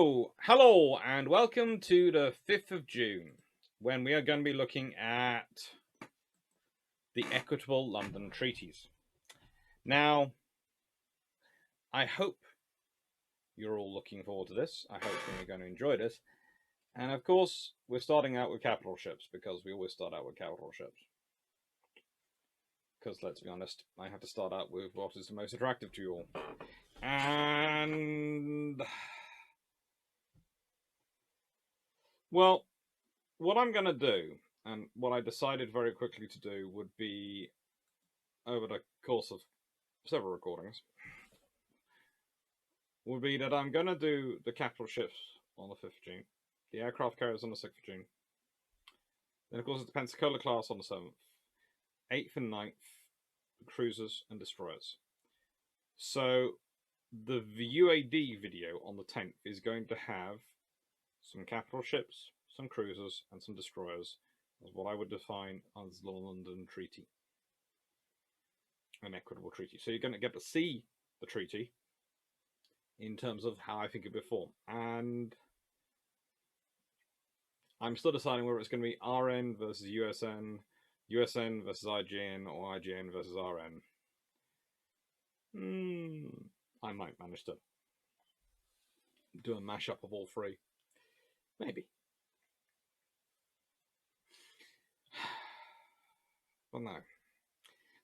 So, hello and welcome to the 5th of June, when we are going to be looking at the Equitable London Treaties. Now, I hope you're all looking forward to this. I hope you're going to enjoy this. And of course, we're starting out with capital ships, because we always start out with capital ships. Because let's be honest, I have to start out with what is the most attractive to you all. And well, what I'm going to do, and what I decided very quickly to do, would be, over the course of several recordings, would be that I'm going to do the capital ships on the 5th of June, the aircraft carriers on the 6th of June, then of course it's the Pensacola class on the 7th, 8th and 9th, cruisers and destroyers. So the UAD video on the 10th is going to have some capital ships, some cruisers, and some destroyers, as what I would define as the London Treaty, an equitable treaty. So you're going to get to see the treaty in terms of how I think it performed. And I'm still deciding whether it's going to be RN versus USN, USN versus IGN, or IGN versus RN. I might manage to do a mashup of all three. Maybe. Well, no.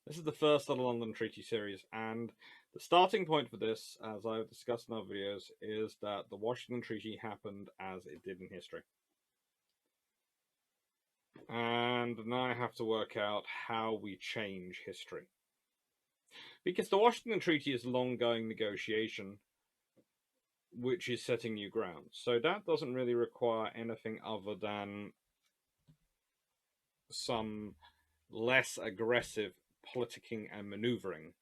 This is the first of the London Treaty series, and the starting point for this, as I've discussed in other videos, is that the Washington Treaty happened as it did in history. And now I have to work out how we change history. Because the Washington Treaty is a long-going negotiation which is setting new ground. So that doesn't really require anything other than some less aggressive politicking and maneuvering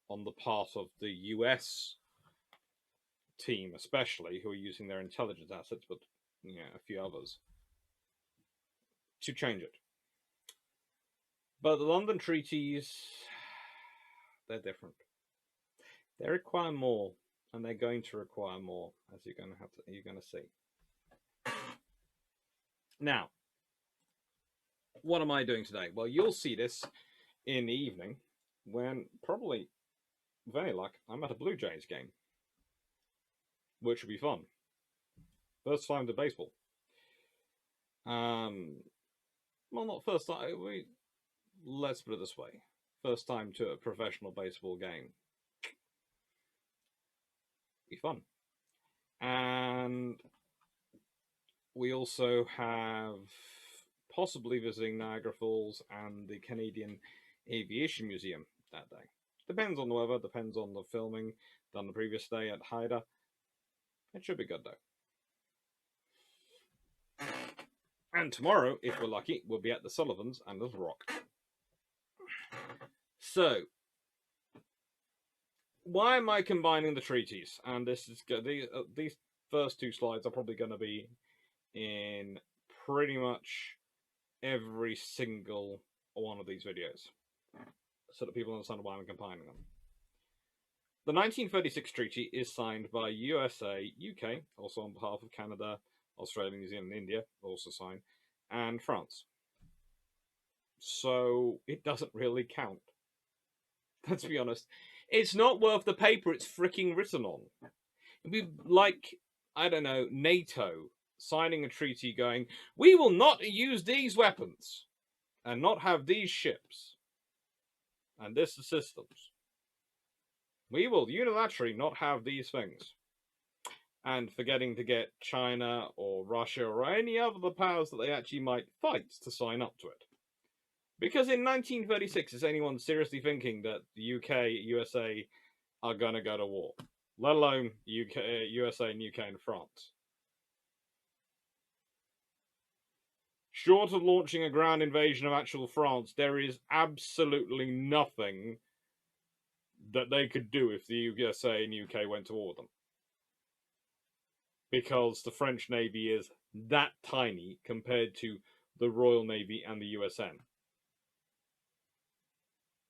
on the part of the US team, especially, who are using their intelligence assets, but a few others, to change it. But the London treaties, they're different. They require more, and they're going to require more, as you're going to see. Now, what am I doing today? Well, you'll see this in the evening, when probably, with any luck, I'm at a Blue Jays game, which will be fun. First time to baseball. Well, not first time. Let's put it this way: first time to a professional baseball game. Be fun. And we also have possibly visiting Niagara Falls and the Canadian Aviation Museum that day. Depends on the weather, depends on the filming done the previous day at Haida. It should be good though. And tomorrow, if we're lucky, we'll be at the Sullivans and Little Rock. So, why am I combining the treaties? And this is these first two slides are probably going to be in pretty much every single one of these videos, so that people understand why I'm combining them. The 1936 treaty is signed by USA, UK, also on behalf of Canada, Australia, New Zealand, and India, also signed, and France. So it doesn't really count. Let's be honest. It's not worth the paper it's freaking written on. It'd be like, I don't know, NATO signing a treaty going, we will not use these weapons and not have these ships and this systems. We will unilaterally not have these things. And forgetting to get China or Russia or any other powers that they actually might fight to sign up to it. Because in 1936, is anyone seriously thinking that the UK, USA are going to go to war? Let alone USA and UK and France. Short of launching a ground invasion of actual France, there is absolutely nothing that they could do if the USA and UK went to war with them. Because the French Navy is that tiny compared to the Royal Navy and the USN.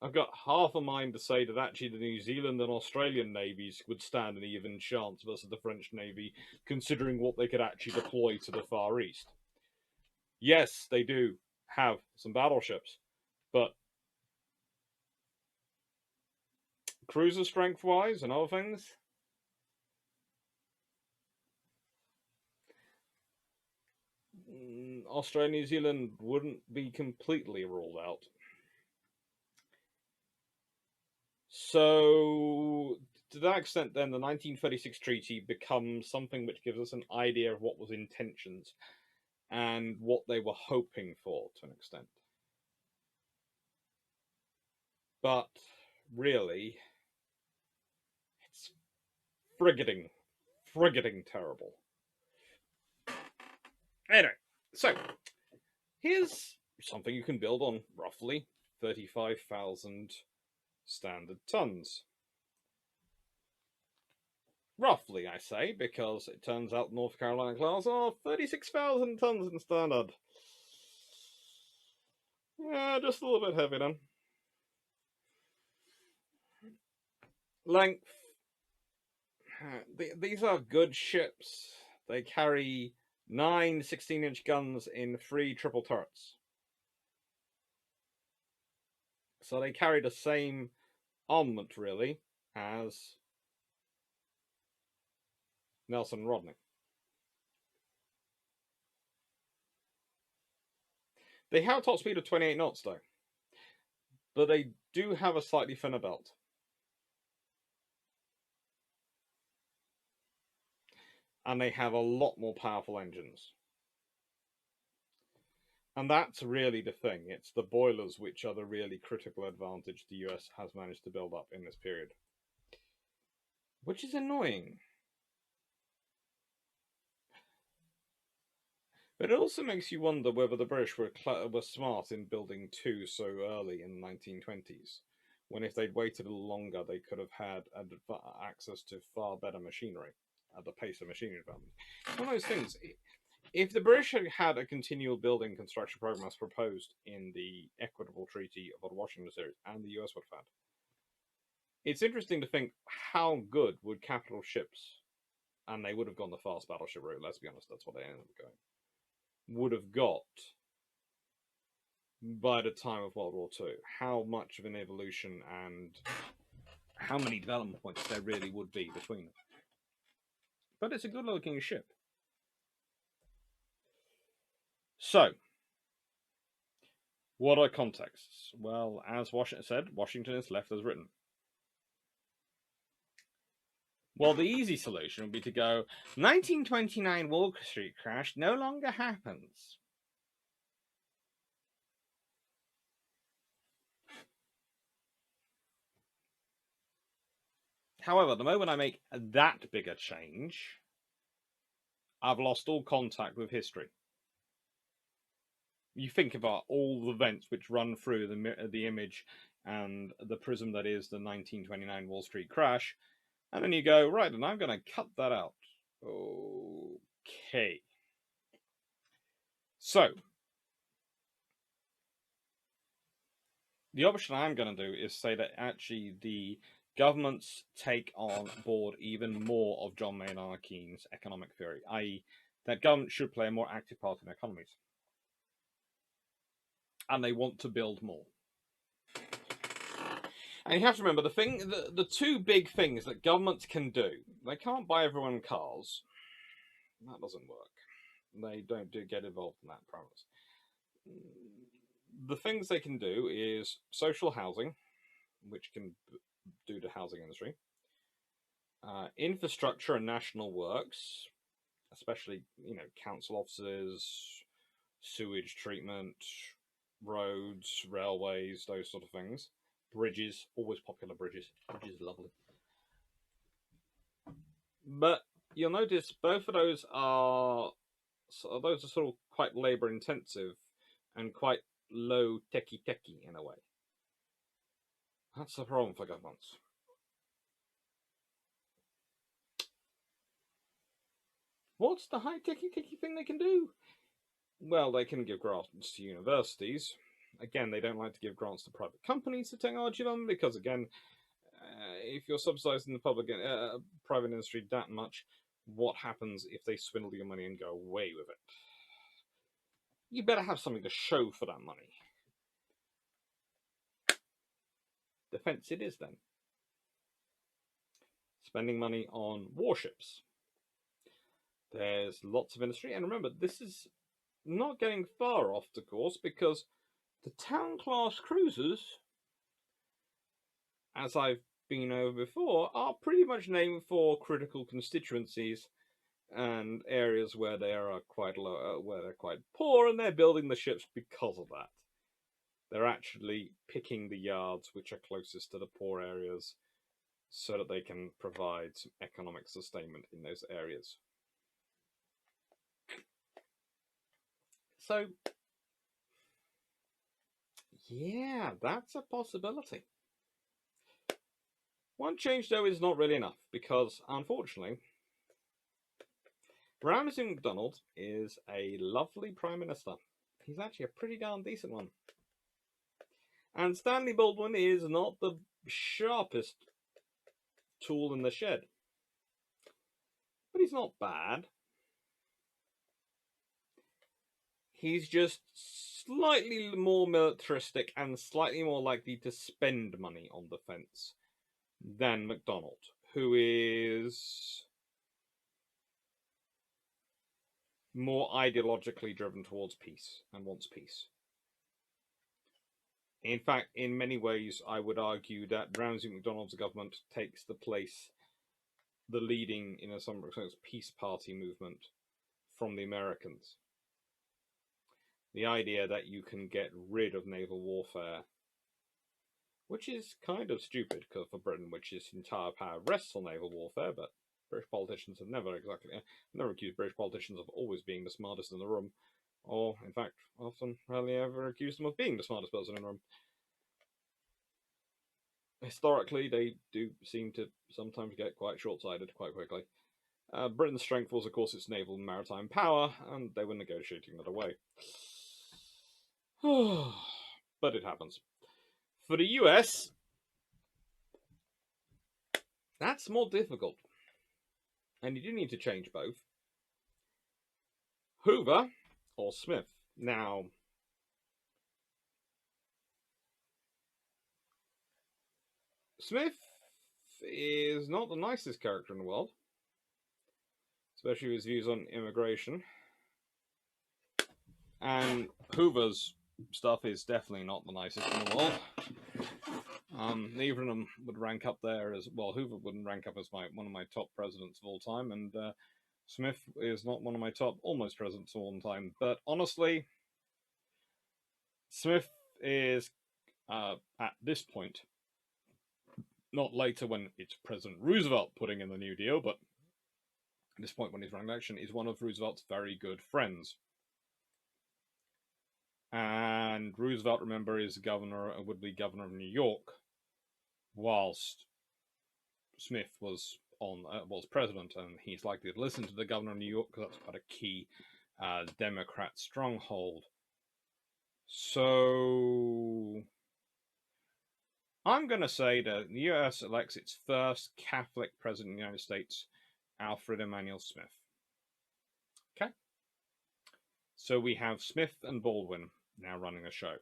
I've got half a mind to say that actually the New Zealand and Australian navies would stand an even chance versus the French Navy, considering what they could actually deploy to the Far East. Yes, they do have some battleships, but cruiser strength-wise and other things, Australia and New Zealand wouldn't be completely ruled out. So, to that extent, then, the 1936 treaty becomes something which gives us an idea of what was intentions and what they were hoping for, to an extent. But, really, it's frigating terrible. Anyway, so, here's something you can build on roughly 35,000 standard tons. Roughly, I say, because it turns out North Carolina class are 36,000 tons in standard. Yeah, just a little bit heavy then. Length. These are good ships. They carry 9 16-inch guns in 3 triple turrets. So they carry the same armament, really, as Nelson and Rodney. They have a top speed of 28 knots, though. But they do have a slightly thinner belt. And they have a lot more powerful engines. And that's really the thing. It's the boilers which are the really critical advantage the US has managed to build up in this period. Which is annoying. But it also makes you wonder whether the British were smart in building 2 so early in the 1920s. When if they'd waited a little longer, they could have had access to far better machinery at the pace of machinery development. One of those things. If the British had had a continual building construction program as proposed in the Equitable Treaty of the Washington Series, and the US would have had, it's interesting to think how good would capital ships, and they would have gone the fast battleship route, let's be honest, that's what they ended up going, would have got by the time of World War II. How much of an evolution and how many development points there really would be between them. But it's a good looking ship. So, what are contexts? Well, as Washington said, Washington is left as written. Well, the easy solution would be to go, 1929 Wall Street crash no longer happens. However, the moment I make that bigger change, I've lost all contact with history. You think about all the events which run through the image and the prism that is the 1929 Wall Street crash, and then you go, right, and I'm going to cut that out. Okay. So, the option I'm going to do is say that actually the governments take on board even more of John Maynard Keynes' economic theory, i.e., that government should play a more active part in economies. And they want to build more. And you have to remember the 2 big things that governments can do. They can't buy everyone cars. That doesn't work. They don't get involved in that premise. The things they can do is social housing, which can do the housing industry, infrastructure and national works, especially council offices, sewage treatment, roads, railways, those sort of things. Bridges, always popular bridges. Bridges are lovely. But you'll notice both of those are sort of quite labour intensive and quite low techie in a way. That's the problem for governments. What's the high techie thing they can do? Well, they can give grants to universities, Again, they don't like to give grants to private companies for technology development because, again, if you're subsidizing the public private industry that much, what happens if they swindle your money and go away with it? You better have something to show for that money. Defense it is then. Spending money on warships. There's lots of industry, and remember, this is not getting far off the course because the town class cruisers, as I've been over before, are pretty much named for critical constituencies and areas where they are quite low, where they're quite poor, and they're building the ships because of that. They're actually picking the yards which are closest to the poor areas so that they can provide some economic sustainment in those areas. So, yeah, that's a possibility. One change, though, is not really enough because, unfortunately, Ramsay MacDonald is a lovely Prime Minister. He's actually a pretty darn decent one. And Stanley Baldwin is not the sharpest tool in the shed. But he's not bad. He's just slightly more militaristic and slightly more likely to spend money on defense than MacDonald, who is more ideologically driven towards peace and wants peace. In fact, in many ways, I would argue that Ramsay MacDonald's government takes the place, the leading, in some sense, peace party movement from the Americans. The idea that you can get rid of naval warfare, which is kind of stupid for Britain, which its entire power rests on naval warfare, but British politicians have never accused British politicians of always being the smartest in the room, or, in fact, often rarely ever accused them of being the smartest person in the room. Historically, they do seem to sometimes get quite short-sighted quite quickly. Britain's strength was, of course, its naval and maritime power, and they were negotiating that away. But it happens. For the US, that's more difficult. And you do need to change both. Hoover or Smith. Now, Smith is not the nicest character in the world, especially his views on immigration. And Hoover's stuff is definitely not the nicest in the world. Neither of them would rank up there as well. Hoover wouldn't rank up as one of my top presidents of all time, and Smith is not one of my top almost presidents of all time. But honestly, Smith is at this point, not later when it's President Roosevelt putting in the New Deal, but at this point when he's running election, is one of Roosevelt's very good friends. And Roosevelt, remember, is would be governor of New York, whilst Smith was president, and he's likely to listen to the governor of New York because that's quite a key Democrat stronghold. So I'm going to say that the US elects its first Catholic president of the United States, Alfred Emanuel Smith. Okay? So we have Smith and Baldwin now running the show.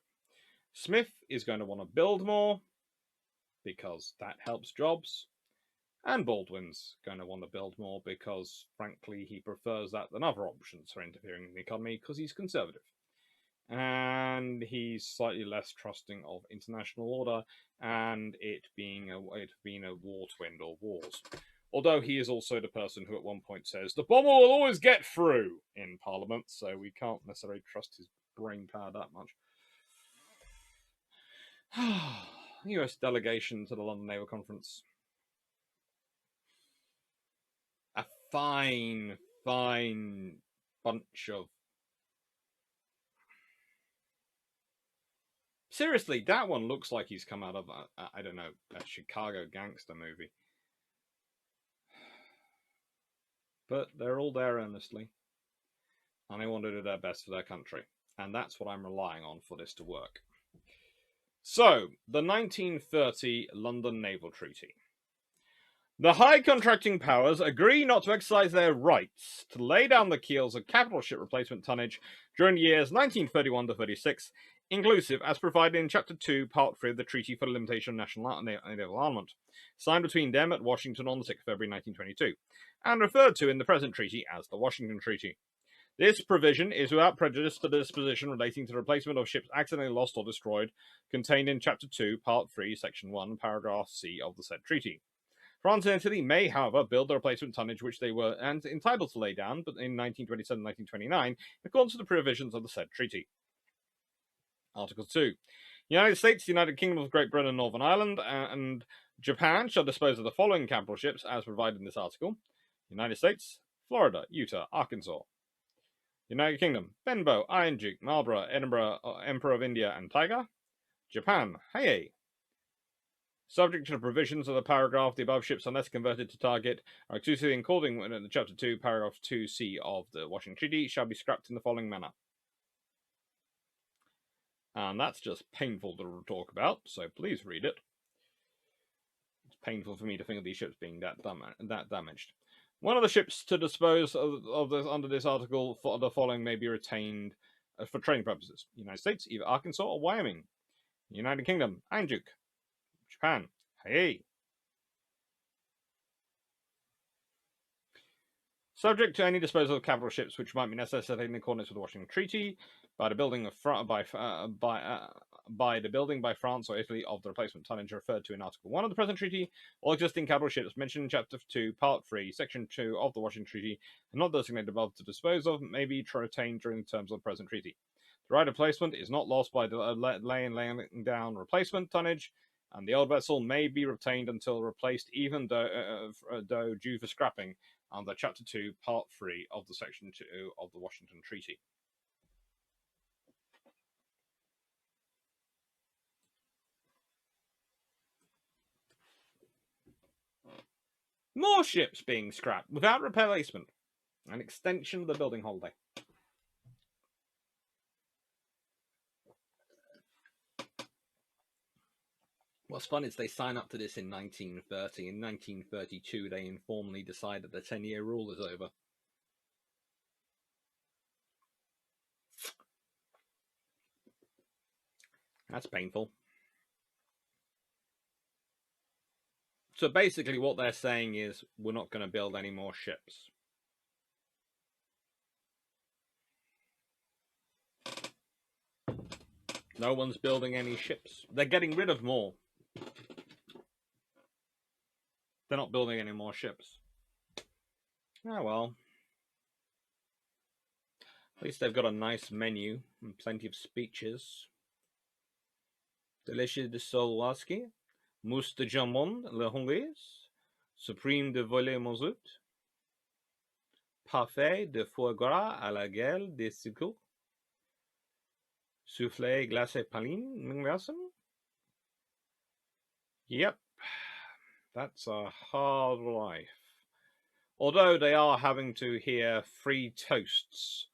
Smith is going to want to build more because that helps jobs. And Baldwin's going to want to build more because, frankly, he prefers that than other options for interfering in the economy because he's conservative. And he's slightly less trusting of international order and it being a war to end all wars. Although he is also the person who at one point says, the bomber will always get through in Parliament, so we can't necessarily trust his brain power that much. US delegation to the London Naval Conference. A fine bunch of... Seriously, that one looks like he's come out of, I don't know, a Chicago gangster movie. But they're all there earnestly. And they want to do their best for their country. And that's what I'm relying on for this to work. So, the 1930 London Naval Treaty. The high contracting powers agree not to exercise their rights to lay down the keels of capital ship replacement tonnage during the years 1931 to 36, inclusive as provided in Chapter 2, Part 3 of the Treaty for the Limitation of National Naval Armament, signed between them at Washington on the 6th of February 1922, and referred to in the present treaty as the Washington Treaty. This provision is without prejudice to the disposition relating to the replacement of ships accidentally lost or destroyed, contained in Chapter 2, Part 3, Section 1, Paragraph C of the said treaty. France and Italy may, however, build the replacement tonnage which they were entitled to lay down, but in 1927-1929, in accordance with the provisions of the said treaty. Article 2. United States, United Kingdom of Great Britain and Northern Ireland, and Japan shall dispose of the following capital ships as provided in this article. United States, Florida, Utah, Arkansas. United Kingdom, Benbow, Iron Duke, Marlborough, Edinburgh, Emperor of India, and Tiger. Japan, Heiei. Subject to the provisions of the paragraph, the above ships, unless converted to target, are exclusively according to Chapter 2, Paragraph 2C of the Washington Treaty, shall be scrapped in the following manner. And that's just painful to talk about, so please read it. It's painful for me to think of these ships being that damaged. One of the ships to dispose of this, under this article, for the following may be retained for training purposes. United States, either Arkansas or Wyoming. United Kingdom, Iron Duke. Japan, hey. Subject to any disposal of capital ships which might be necessary in accordance with the Washington Treaty, by the building by France or Italy of the replacement tonnage referred to in Article 1 of the present treaty, all existing capital ships mentioned in Chapter 2, Part 3, Section 2 of the Washington Treaty, and not designated above to dispose of, may be retained during the terms of the present treaty. The right of placement is not lost by laying down replacement tonnage, and the old vessel may be retained until replaced, even though due for scrapping under Chapter 2, Part 3 of the Section 2 of the Washington Treaty. More ships being scrapped without replacement. An extension of the building holiday. What's fun is they sign up to this in 1930. In 1932, they informally decide that the 10-year rule is over. That's painful. So basically what they're saying is, we're not going to build any more ships. No one's building any ships. They're getting rid of more. They're not building any more ships. Oh well. At least they've got a nice menu and plenty of speeches. Delicieux de Solwaski, Mousse de Jamon le Honglaise, Supreme de Volet Mozout, Parfait de Foie Gras à la Gueule des Sucres, Soufflé Glacé Praline Minglassen. Yep, that's a hard life. Although they are having to hear free toasts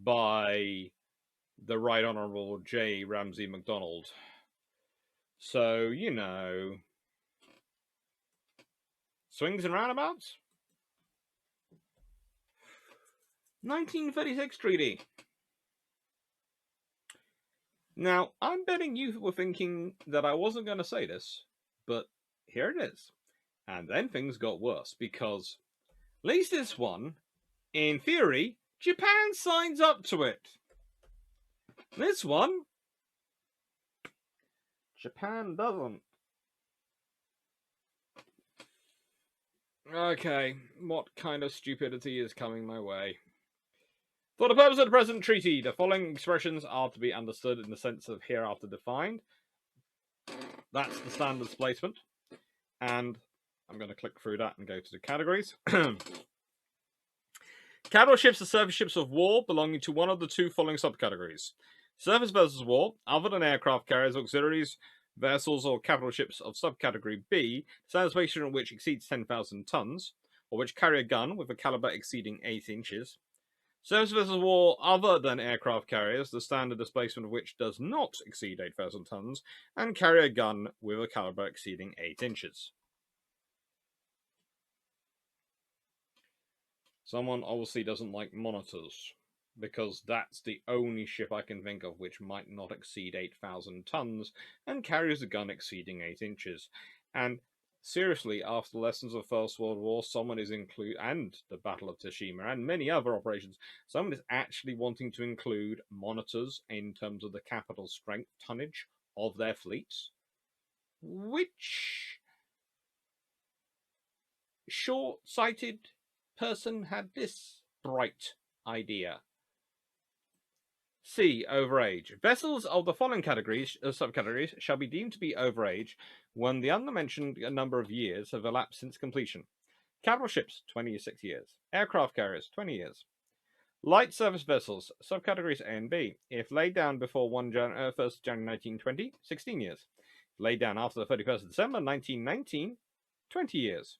by the Right Honourable J. Ramsay MacDonald. So, you know, swings and roundabouts. 1936 treaty. Now, I'm betting you were thinking that I wasn't going to say this, but here it is. And then things got worse, because at least this one, in theory, Japan signs up to it. This one, Japan doesn't. Okay, what kind of stupidity is coming my way? For the purpose of the present treaty, the following expressions are to be understood in the sense of hereafter defined. That's the standards placement. And I'm going to click through that and go to the categories. Capital ships are surface ships of war belonging to one of the two following subcategories. Surface vessels of war, other than aircraft carriers, auxiliaries, vessels, or capital ships of subcategory B, satisfaction of which exceeds 10,000 tons, or which carry a gun with a caliber exceeding 8 inches. Service vessels of war other than aircraft carriers, the standard displacement of which does not exceed 8,000 tons, and carry a gun with a caliber exceeding 8 inches. Someone obviously doesn't like monitors, because that's the only ship I can think of which might not exceed 8,000 tons and carries a gun exceeding 8 inches. And seriously, after the lessons of the First World War, someone is and the Battle of Tsushima and many other operations, someone is actually wanting to include monitors in terms of the capital strength tonnage of their fleets, which short-sighted person had this bright idea. C. Overage. Vessels of the following subcategories shall be deemed to be overage when the undermentioned number of years have elapsed since completion. Capital ships, 26 years. Aircraft carriers, 20 years. Light service vessels, subcategories A and B, if laid down before 1st January 1920, 16 years. Laid down after the 31st of December 1919, 20 years.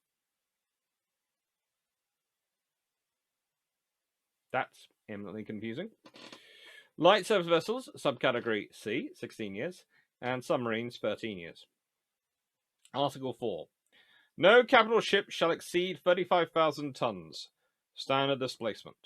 That's eminently confusing. Light service vessels, subcategory C, 16 years, and submarines, 13 years. Article 4. No capital ship shall exceed 35,000 tons. Standard displacement.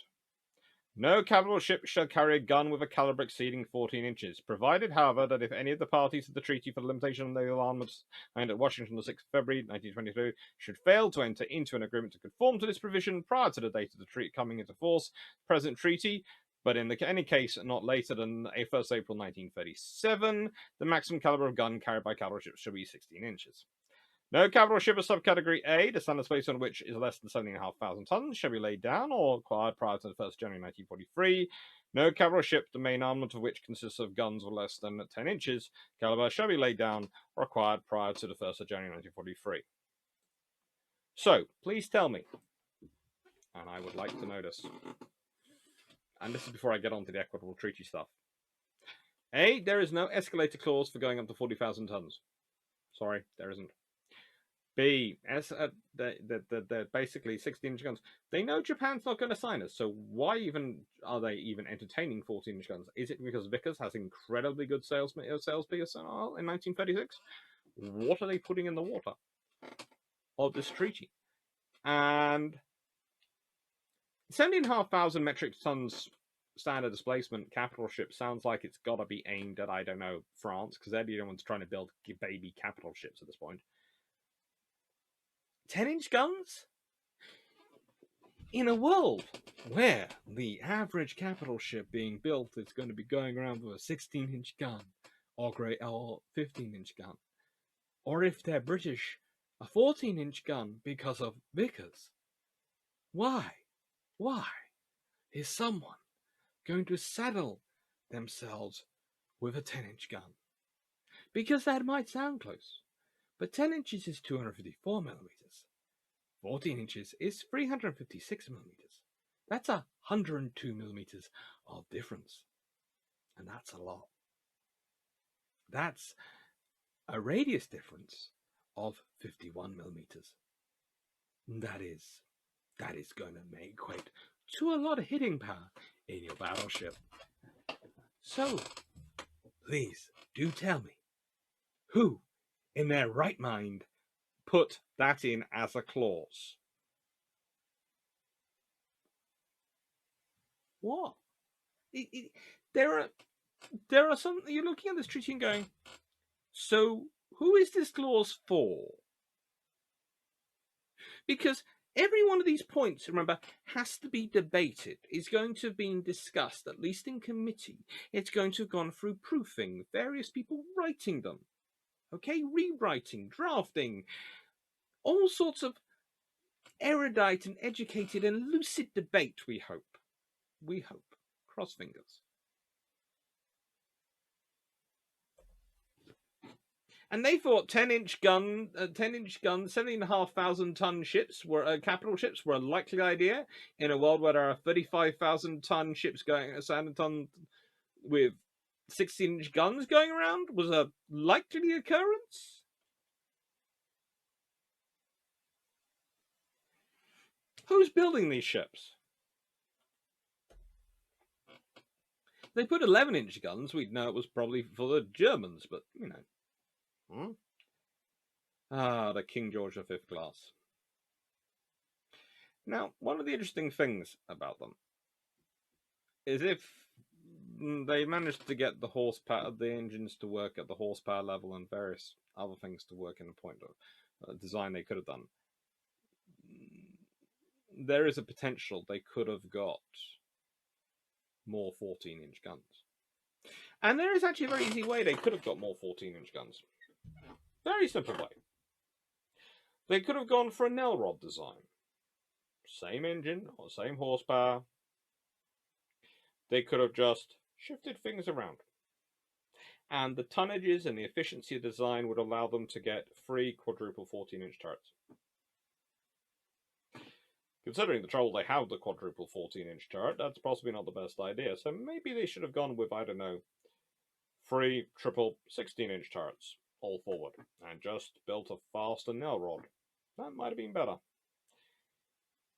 No capital ship shall carry a gun with a caliber exceeding 14 inches, provided, however, that if any of the parties to the Treaty for the Limitation of Naval Armaments signed at Washington on 6 February 1922 should fail to enter into an agreement to conform to this provision prior to the date of the treaty coming into force, present treaty, but in any case not later than 1st April 1937, the maximum caliber of gun carried by capital ships shall be 16 inches. No capital ship of subcategory A, the standard space on which is less than 7,500 tons, shall be laid down or acquired prior to the 1st January 1943. No capital ship, the main armament of which consists of guns of less than 10 inches caliber, shall be laid down or acquired prior to the 1st of January 1943. So, please tell me, and I would like to know this, and this is before I get on to the Equitable Treaty stuff. A, there is no escalator clause for going up to 40,000 tons. Sorry, there isn't. B, they're basically 16-inch guns. They know Japan's not going to sign us, so why even are they even entertaining 14-inch guns? Is it because Vickers has incredibly good sales figures in 1936? What are they putting in the water of this treaty? And 17,500 metric tons standard displacement capital ship sounds like it's got to be aimed at, I don't know, France, because they're the only ones trying to build baby capital ships at this point. 10-inch guns? In a world where the average capital ship being built is going to be going around with a 16-inch gun or 15-inch gun, or if they're British, a 14-inch gun because of Vickers, why is someone going to saddle themselves with a 10-inch gun? Because that might sound close, but 10 inches is 254 millimeters. 14 inches is 356 millimeters. That's 102 millimeters of difference. And that's a lot. That's a radius difference of 51 millimeters. That is going to equate to a lot of hitting power in your battleship. So, please do tell me, who in their right mind put that in as a clause? What? There are some. You're looking at this treaty and going, so who is this clause for? Because every one of these points, remember, has to be debated. It's going to have been discussed, at least in committee. It's going to have gone through proofing, various people writing them. Okay, rewriting, drafting, all sorts of erudite and educated and lucid debate, we hope. We hope. Cross fingers. And they thought 10-inch gun, 7,500 ships were capital ships were a likely idea in a world where there are 35,000-ton ships going a ton with 16-inch guns going around was a likely occurrence. Who's building these ships? They put 11-inch guns, we'd know it was probably for the Germans, but, you know. The King George V class. Now, one of the interesting things about them is if they managed to get the horsepower, the engines to work at the horsepower level and various other things to work in the point of design they could have done, there is a potential they could have got more 14-inch guns. And there is actually a very easy way they could have got more 14-inch guns. Very simple way. They could have gone for a nail rod design. Same engine or same horsepower. They could have just shifted things around. And the tonnages and the efficiency of design would allow them to get 3 quadruple 14-inch turrets. Considering the trouble they have with the quadruple 14-inch turret, that's possibly not the best idea. So maybe they should have gone with, I don't know, 3 triple 16-inch turrets all forward and just built a faster nail rod. That might have been better.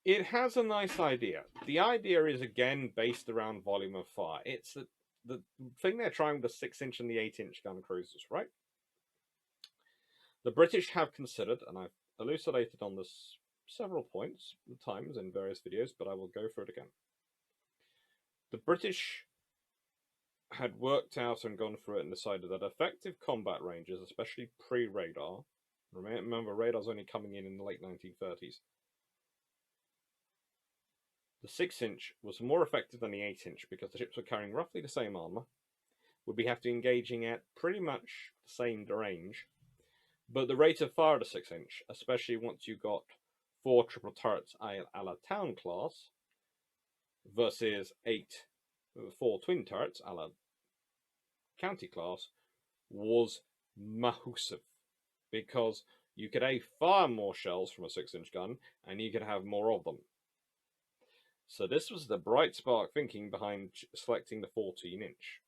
It has a nice idea. The idea is, again, based around volume of fire. It's the thing they're trying with the 6-inch and the 8-inch gun cruisers, right? The British have considered, and I've elucidated on this several points times in various videos, but I will go through it again. The British had worked out and gone through it and decided that effective combat ranges, especially pre-radar, remember radar's only coming in the late 1930s, the 6-inch was more effective than the 8-inch because the ships were carrying roughly the same armour, would be have to engaging at pretty much the same range, but the rate of fire of the 6-inch, especially once you got 4 triple turrets a la Town class versus 4 twin turrets a la County class, was massive because you could fire more shells from a 6-inch gun and you could have more of them. So this was the bright spark thinking behind selecting the 14-inch.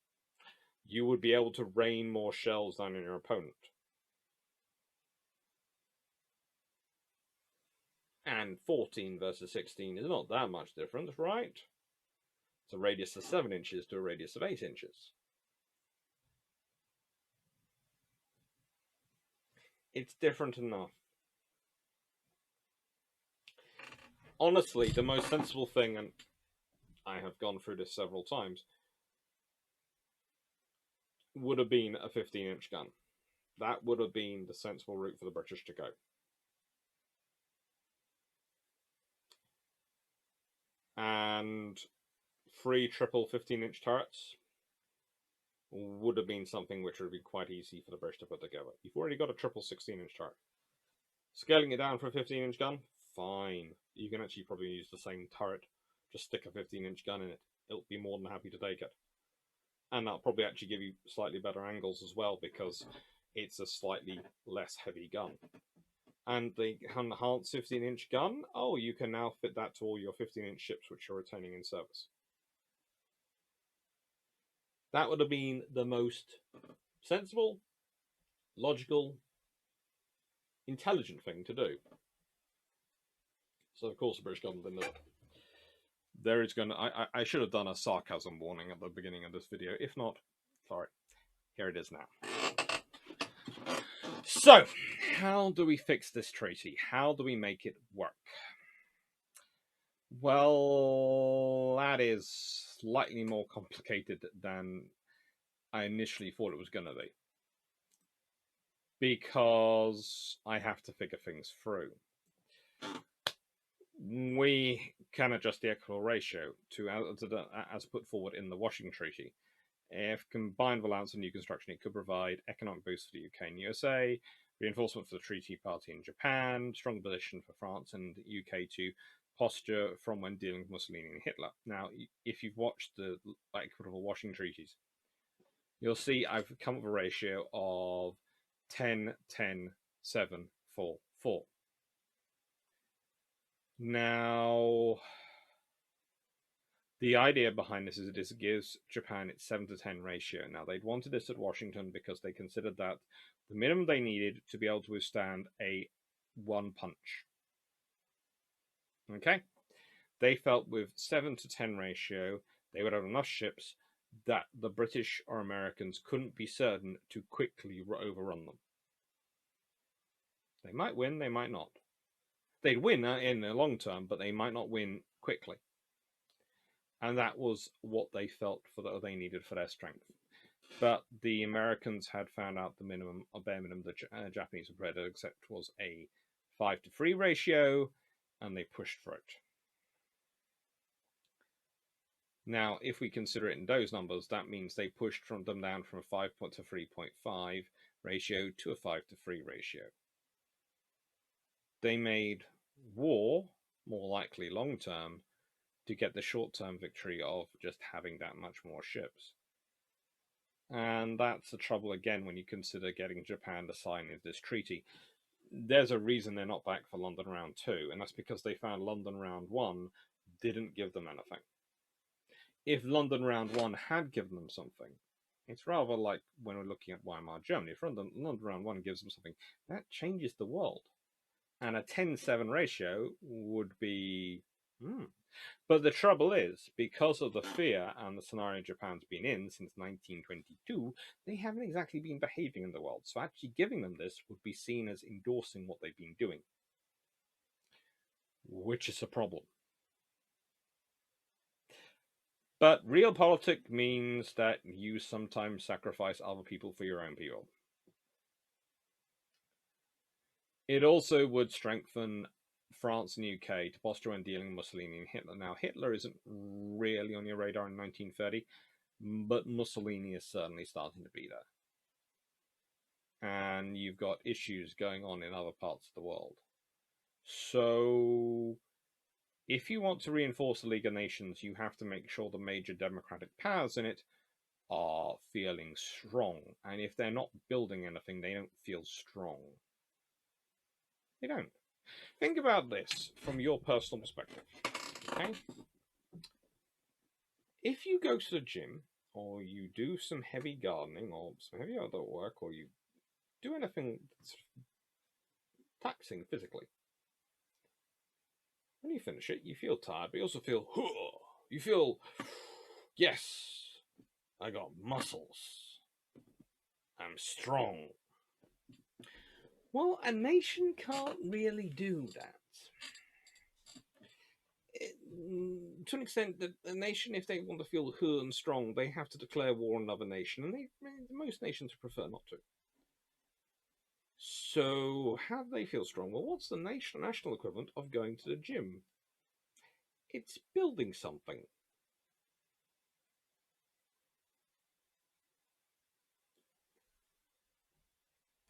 You would be able to rain more shells down on your opponent. And 14 versus 16 is not that much different, right? It's a radius of 7 inches to a radius of 8 inches. It's different enough. Honestly, the most sensible thing, and I have gone through this several times, would have been a 15-inch gun. That would have been the sensible route for the British to go. And 3 triple 15-inch turrets would have been something which would be quite easy for the British to put together. You've already got a triple 16-inch turret. Scaling it down for a 15-inch gun, fine. You can actually probably use the same turret, just stick a 15-inch gun in it. It'll be more than happy to take it. And that'll probably actually give you slightly better angles as well because it's a slightly less heavy gun. And the enhanced 15-inch gun, oh, you can now fit that to all your 15-inch ships which are returning in service. That would have been the most sensible, logical, intelligent thing to do. So, of course, the British government didn't do it. There is going to... I should have done a sarcasm warning at the beginning of this video. If not, sorry. Here it is now. So, how do we fix this treaty? How do we make it work? Well, that is slightly more complicated than I initially thought it was going to be. Because I have to figure things through. We can adjust the equitable ratio to as put forward in the Washington Treaty. If combined with allowance and new construction, it could provide economic boost for the UK and USA, reinforcement for the treaty party in Japan, strong position for France and the UK to posture from when dealing with Mussolini and Hitler. Now, if you've watched the equitable Washington treaties, you'll see I've come up with a ratio of 10, 10, 7, 4, 4. Now, the idea behind this is it gives Japan its 7 to 10 ratio. Now, they'd wanted this at Washington because they considered that the minimum they needed to be able to withstand a 1 punch. Okay? They felt with 7 to 10 ratio, they would have enough ships that the British or Americans couldn't be certain to quickly overrun them. They might win, they might not. They'd win in the long term, but they might not win quickly. And that was what they felt they needed for their strength. But the Americans had found out the bare minimum the Japanese were prepared to accept was a 5-3 ratio, and they pushed for it. Now, if we consider it in those numbers, that means they pushed them down from a 5 to 3.5 ratio to a 5-3 ratio. They made war more likely long term to get the short term victory of just having that much more ships. And that's the trouble again when you consider getting Japan to sign this treaty. There's a reason they're not back for London Round 2, and that's because they found London Round 1 didn't give them anything. If London Round 1 had given them something, it's rather like when we're looking at Weimar Germany. If London Round 1 gives them something, that changes the world. And a 10-7 ratio would be... But the trouble is, because of the fear and the scenario Japan's been in since 1922, they haven't exactly been behaving in the world. So actually giving them this would be seen as endorsing what they've been doing, which is a problem. But realpolitik means that you sometimes sacrifice other people for your own people. It also would strengthen France and UK to posture when dealing with Mussolini and Hitler. Now, Hitler isn't really on your radar in 1930, but Mussolini is certainly starting to be there. And you've got issues going on in other parts of the world. So, if you want to reinforce the League of Nations, you have to make sure the major democratic powers in it are feeling strong. And if they're not building anything, they don't feel strong. They don't. Think about this from your personal perspective, okay? If you go to the gym, or you do some heavy gardening, or some heavy other work, or you do anything that's taxing physically, when you finish it, you feel tired, but you also feel, you feel, yes, I got muscles. I'm strong. Well, a nation can't really do that. To an extent, a nation, if they want to feel and strong, they have to declare war on another nation, and most nations prefer not to. So, how do they feel strong? Well, what's the national equivalent of going to the gym? It's building something.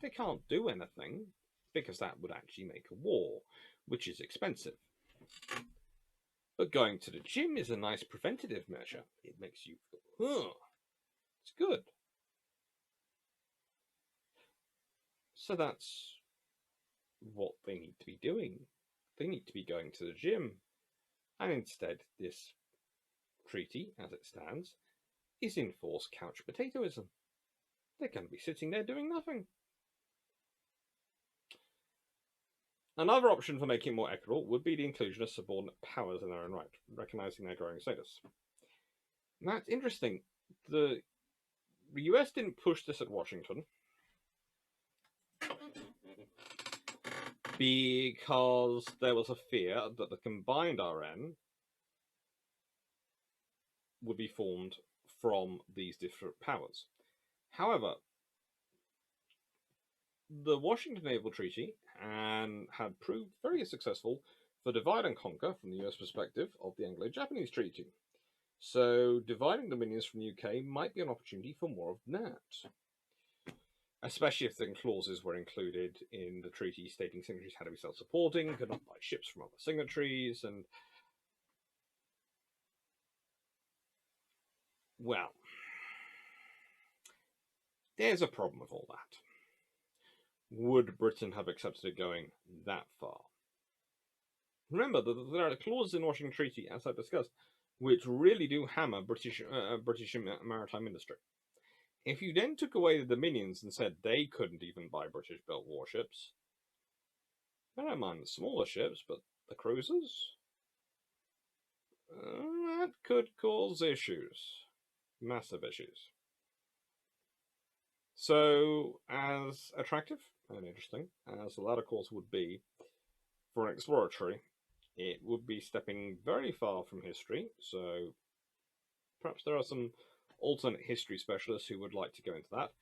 They can't do anything, because that would actually make a war, which is expensive. But going to the gym is a nice preventative measure. It makes you feel, it's good. So that's what they need to be doing. They need to be going to the gym. And instead, this treaty, as it stands, is enforced couch potatoism. They're going to be sitting there doing nothing. Another option for making it more equitable would be the inclusion of subordinate powers in their own right, recognizing their growing status. And that's interesting. The US didn't push this at Washington because there was a fear that the combined RN would be formed from these different powers. However, the Washington Naval Treaty had proved very successful for divide and conquer from the US perspective of the Anglo-Japanese Treaty. So dividing dominions from the UK might be an opportunity for more of that. Especially if the clauses were included in the treaty stating signatories had to be self-supporting, could not buy ships from other signatories, and... well, there's a problem with all that. Would Britain have accepted it going that far? Remember that there are clauses in the Washington Treaty, as I discussed, which really do hammer British maritime industry. If you then took away the dominions and said they couldn't even buy British-built warships, I don't mind the smaller ships, but the cruisers? That could cause issues. Massive issues. So, as attractive and interesting as the latter course would be for an exploratory, it would be stepping very far from history. So, perhaps there are some alternate history specialists who would like to go into that.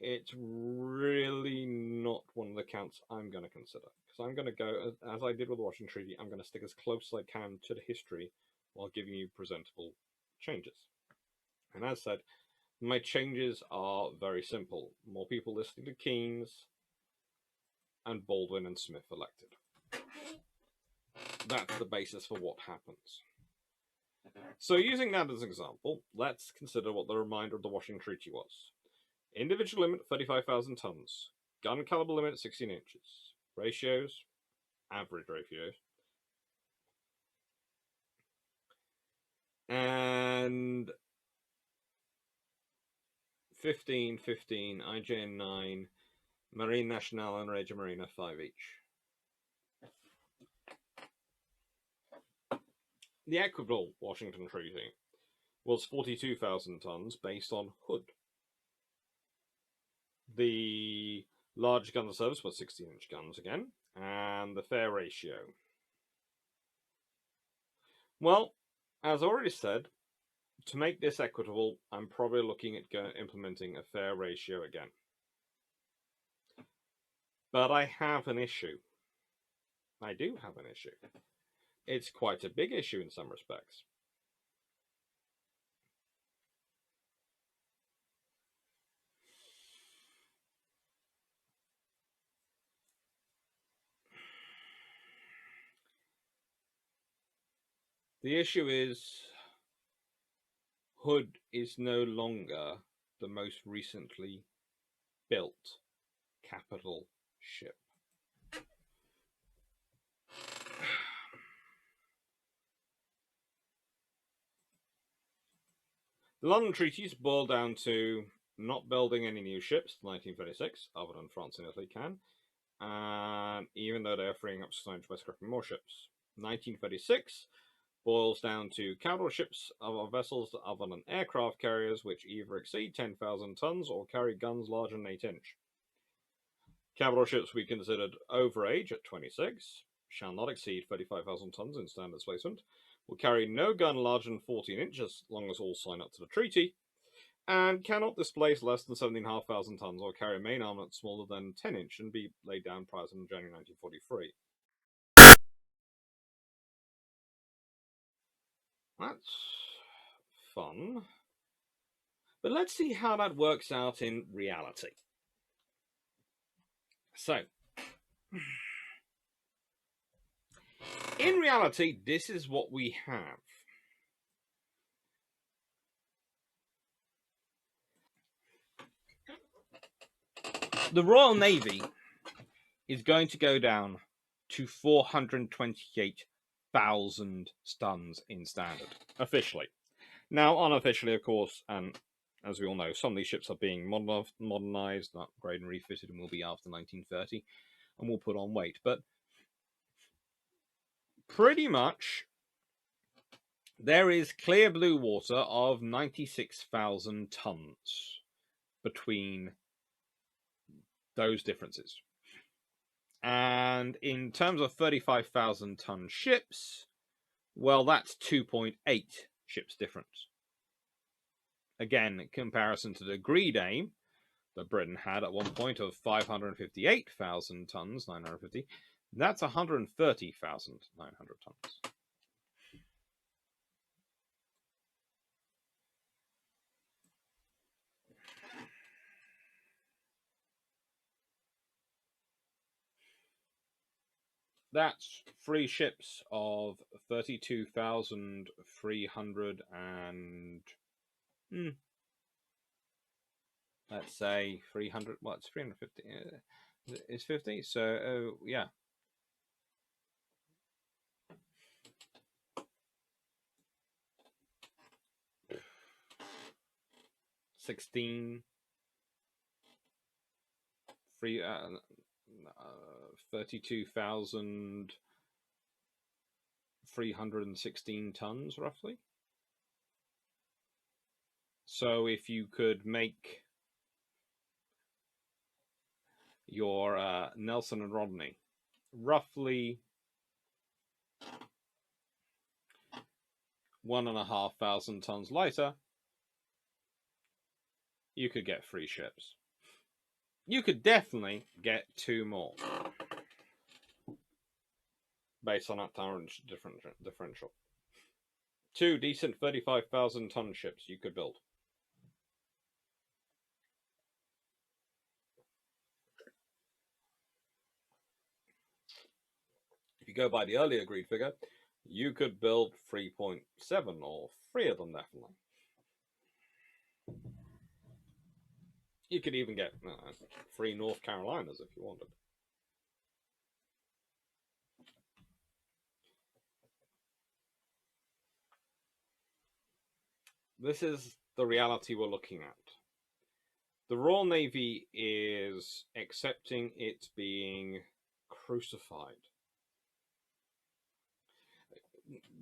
It's really not one of the counts I'm going to consider, because I'm going to go, as I did with the Washington Treaty, I'm going to stick as close as I can to the history while giving you presentable changes. And as said, my changes are very simple. More people listening to Keynes, and Baldwin and Smith elected. That's the basis for what happens. So using that as an example, let's consider what the remainder of the Washington Treaty was. Individual limit 35,000 tons. Gun caliber limit 16 inches. Ratios, average ratios. And 15, 15, IJN 9, Marine Nationale and Regia Marina 5 each. The Equitable Washington Treaty was 42,000 tons based on Hood. The large gun of service was 16-inch guns again, and the fair ratio. Well, as I already said, to make this equitable, I'm probably looking at implementing a fair ratio again. But I have an issue. I do have an issue. It's quite a big issue in some respects. The issue is Hood is no longer the most recently built capital ship. The London treaties boil down to not building any new ships till 1936, other than France and Italy can, even though they are freeing up Stone to West scrapping more ships. 1936 boils down to capital ships of vessels other than aircraft carriers which either exceed 10,000 tons or carry guns larger than 8 inch. Capital ships we considered overage at 26, shall not exceed 35,000 tons in standard displacement, will carry no gun larger than 14 inches as long as all sign up to the treaty, and cannot displace less than 17,500 tons or carry main armament smaller than 10 inch and be laid down prior to January 1943. That's fun. But let's see how that works out in reality. So, in reality, this is what we have. The Royal Navy is going to go down to 428,000 tons in standard, officially. Now, unofficially, of course, and as we all know, some of these ships are being modernized, upgraded, and refitted, and will be after 1930, and will put on weight. But pretty much, there is clear blue water of 96,000 tons between those differences. And in terms of 35,000 ton ships, well, that's 2.8 ships difference. Again, in comparison to the agreed aim that Britain had at one point of 558,000 tons, 950, that's 130,900 tons. That's 3 ships of 32,300 and let's say 300. Well, it's 350. It's 50. So yeah. $16 32,316 tons, roughly. So if you could make your Nelson and Rodney roughly 1,500 tons lighter, you could get 3 ships. You could definitely get 2 more based on that tonnage differential. 2 decent 35,000 ton ships you could build. If you go by the earlier agreed figure, you could build 3.7 or 3 of them definitely. You could even get 3 North Carolinas if you wanted. This is the reality we're looking at. The Royal Navy is accepting it being crucified.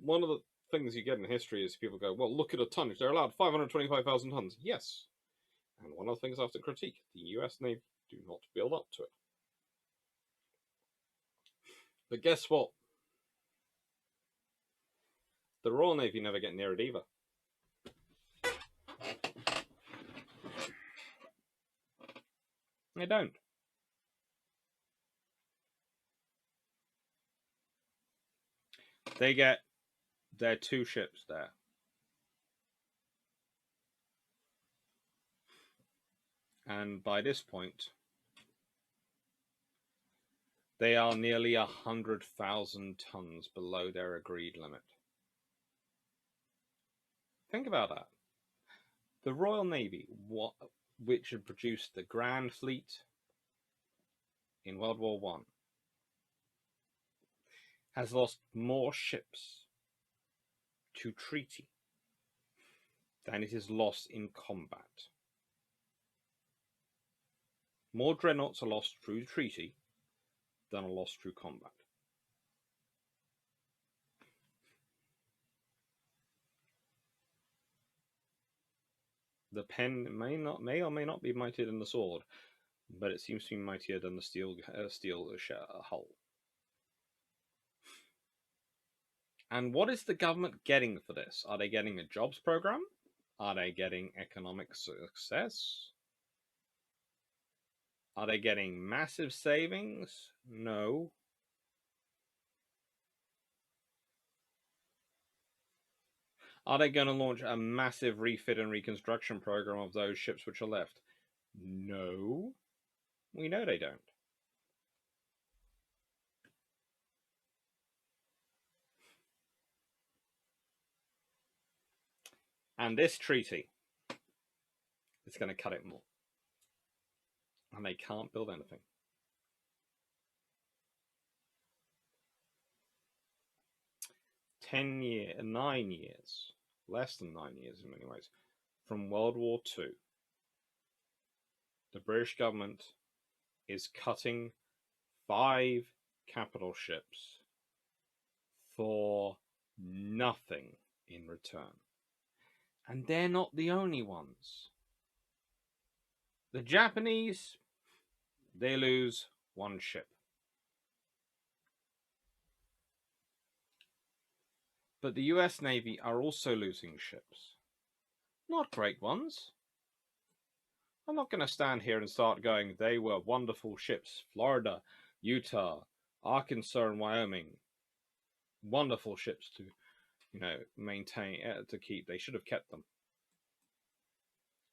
One of the things you get in history is people go, well, look at a tonnage. They're allowed 525,000 tons. Yes. And one of the things I have to critique, the US Navy do not build up to it. But guess what? The Royal Navy never get near it either. They don't. They get their 2 ships there. And by this point, they are nearly 100,000 tons below their agreed limit. Think about that. The Royal Navy, which had produced the Grand Fleet in World War I, has lost more ships to treaty than it has lost in combat. More dreadnoughts are lost through treaty than are lost through combat. The pen may or may not be mightier than the sword, but it seems to be mightier than the steel hull. And what is the government getting for this? Are they getting a jobs program? Are they getting economic success? Are they getting massive savings? No. Are they going to launch a massive refit and reconstruction program of those ships which are left? No. We know they don't. And this treaty is going to cut it more. And they can't build anything. Nine years, less than 9 years in many ways, from World War II, the British government is cutting 5 capital ships for nothing in return. And they're not the only ones. The Japanese, they lose 1 ship. But the US Navy are also losing ships. Not great ones. I'm not going to stand here and start going, they were wonderful ships. Florida, Utah, Arkansas, and Wyoming. Wonderful ships to, maintain, to keep. They should have kept them.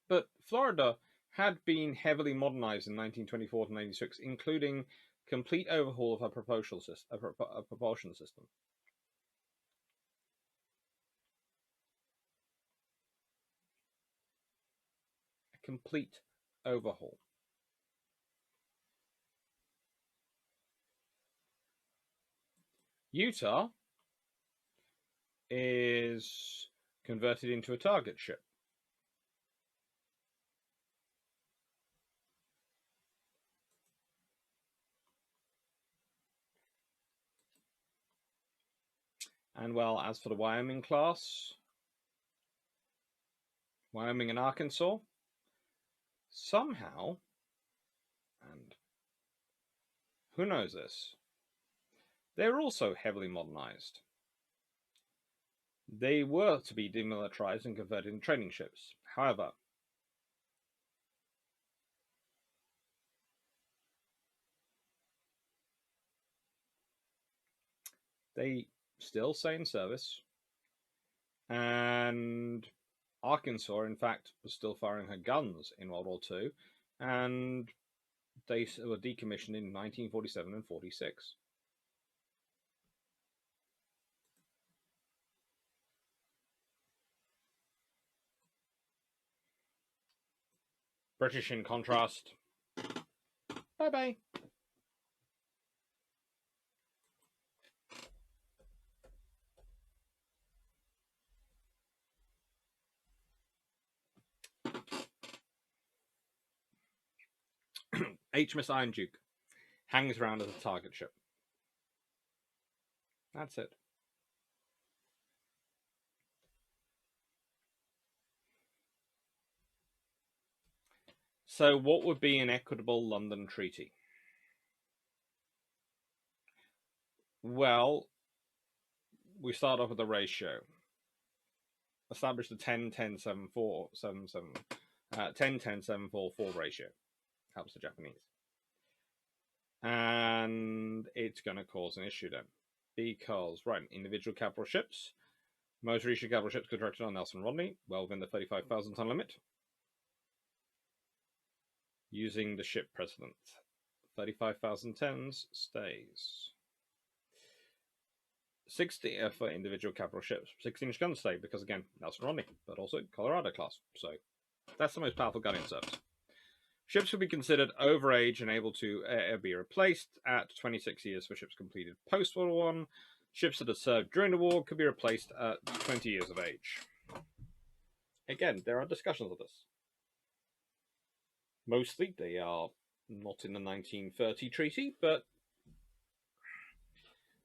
But Florida had been heavily modernized in 1924 to 96, including complete overhaul of her propulsion system. A complete overhaul. Utah is converted into a target ship. And well, as for the Wyoming class, Wyoming and Arkansas, somehow, and who knows this, they're also heavily modernized. They were to be demilitarized and converted into training ships. However, they still stay in service, and Arkansas, in fact, was still firing her guns in World War II, and they were decommissioned in 1947 and 46. British, in contrast, bye-bye. HMS Iron Duke hangs around as a target ship. That's it. So what would be an equitable London Treaty? Well, we start off with a ratio. Establish the 10-10-7-4-7-7 10-10-7-4-4 ratio. Helps the Japanese. And it's going to cause an issue then. Because, right, individual capital ships, most recent capital ships contracted on Nelson Rodney, well within the 35,000 ton limit. Using the ship precedent. 35,000 tons stays. 60 for individual capital ships. 16-inch guns stay because, again, Nelson Rodney, but also Colorado class. So that's the most powerful gun in service. Ships would be considered overage and able to be replaced at 26 years for ships completed post-World War I. Ships that had served during the war could be replaced at 20 years of age. Again, there are discussions of this. Mostly, they are not in the 1930 treaty, but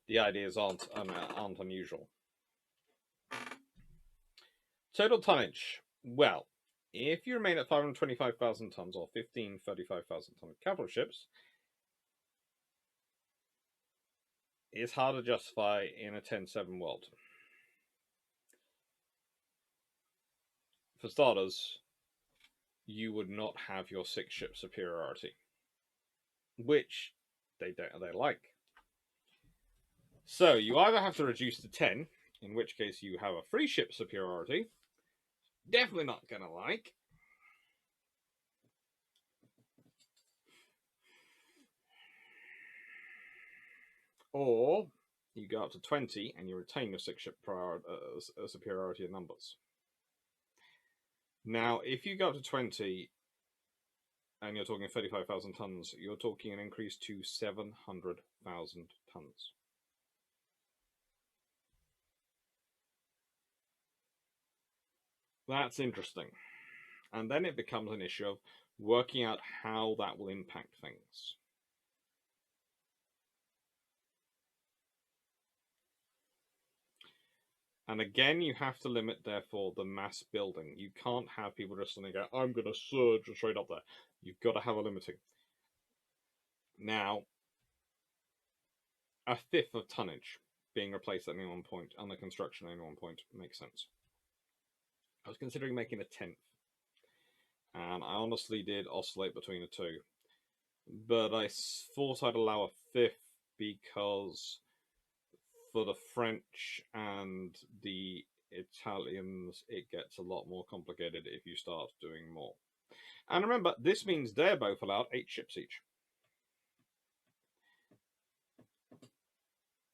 the ideas aren't unusual. Total tonnage. Well, if you remain at 525,000 tons or 15 35,000 ton capital ships, it's hard to justify in a 10-7 world. For starters, you would not have your 6-ship superiority, which they like. So you either have to reduce to 10, in which case you have a 3-ship superiority. Definitely not gonna like. Or you go up to 20 and you retain your 6-ship superiority in numbers. Now, if you go up to 20 and you're talking 35,000 tons, you're talking an increase to 700,000 tons. That's interesting. And then it becomes an issue of working out how that will impact things. And again, you have to limit, therefore, the mass building. You can't have people just suddenly go, I'm going to surge straight up there. You've got to have a limiting. Now, a fifth of tonnage being replaced at any one point, under construction at any one point, makes sense. I was considering making a 10th. And I honestly did oscillate between the two. But I thought I'd allow a fifth because for the French and the Italians, it gets a lot more complicated if you start doing more. And remember, this means they're both allowed 8 ships each.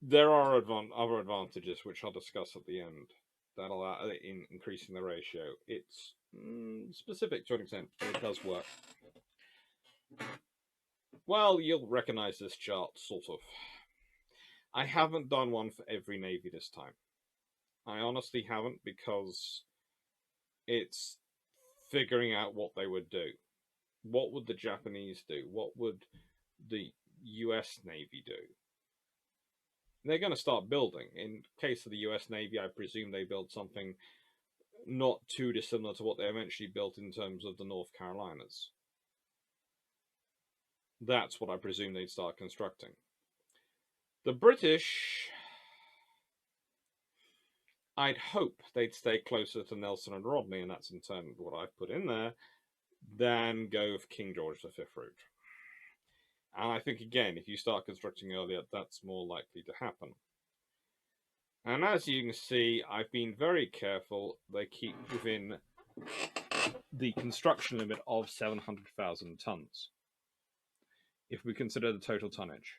There are other advantages, which I'll discuss at the end, that allow in increasing the ratio. It's specific to an extent, but it does work. Well, you'll recognize this chart, sort of. I haven't done one for every navy this time. I honestly haven't, because it's figuring out what they would do. What would the Japanese do? What would the US Navy do? They're going to start building. In case of the US Navy, I presume they build something not too dissimilar to what they eventually built in terms of the North Carolinas. That's what I presume they'd start constructing. The British, I'd hope they'd stay closer to Nelson and Rodney, and that's in turn what I've put in there, than go for King George V route. And I think, again, if you start constructing earlier, that's more likely to happen. And as you can see, I've been very careful. They keep within the construction limit of 700,000 tons, if we consider the total tonnage.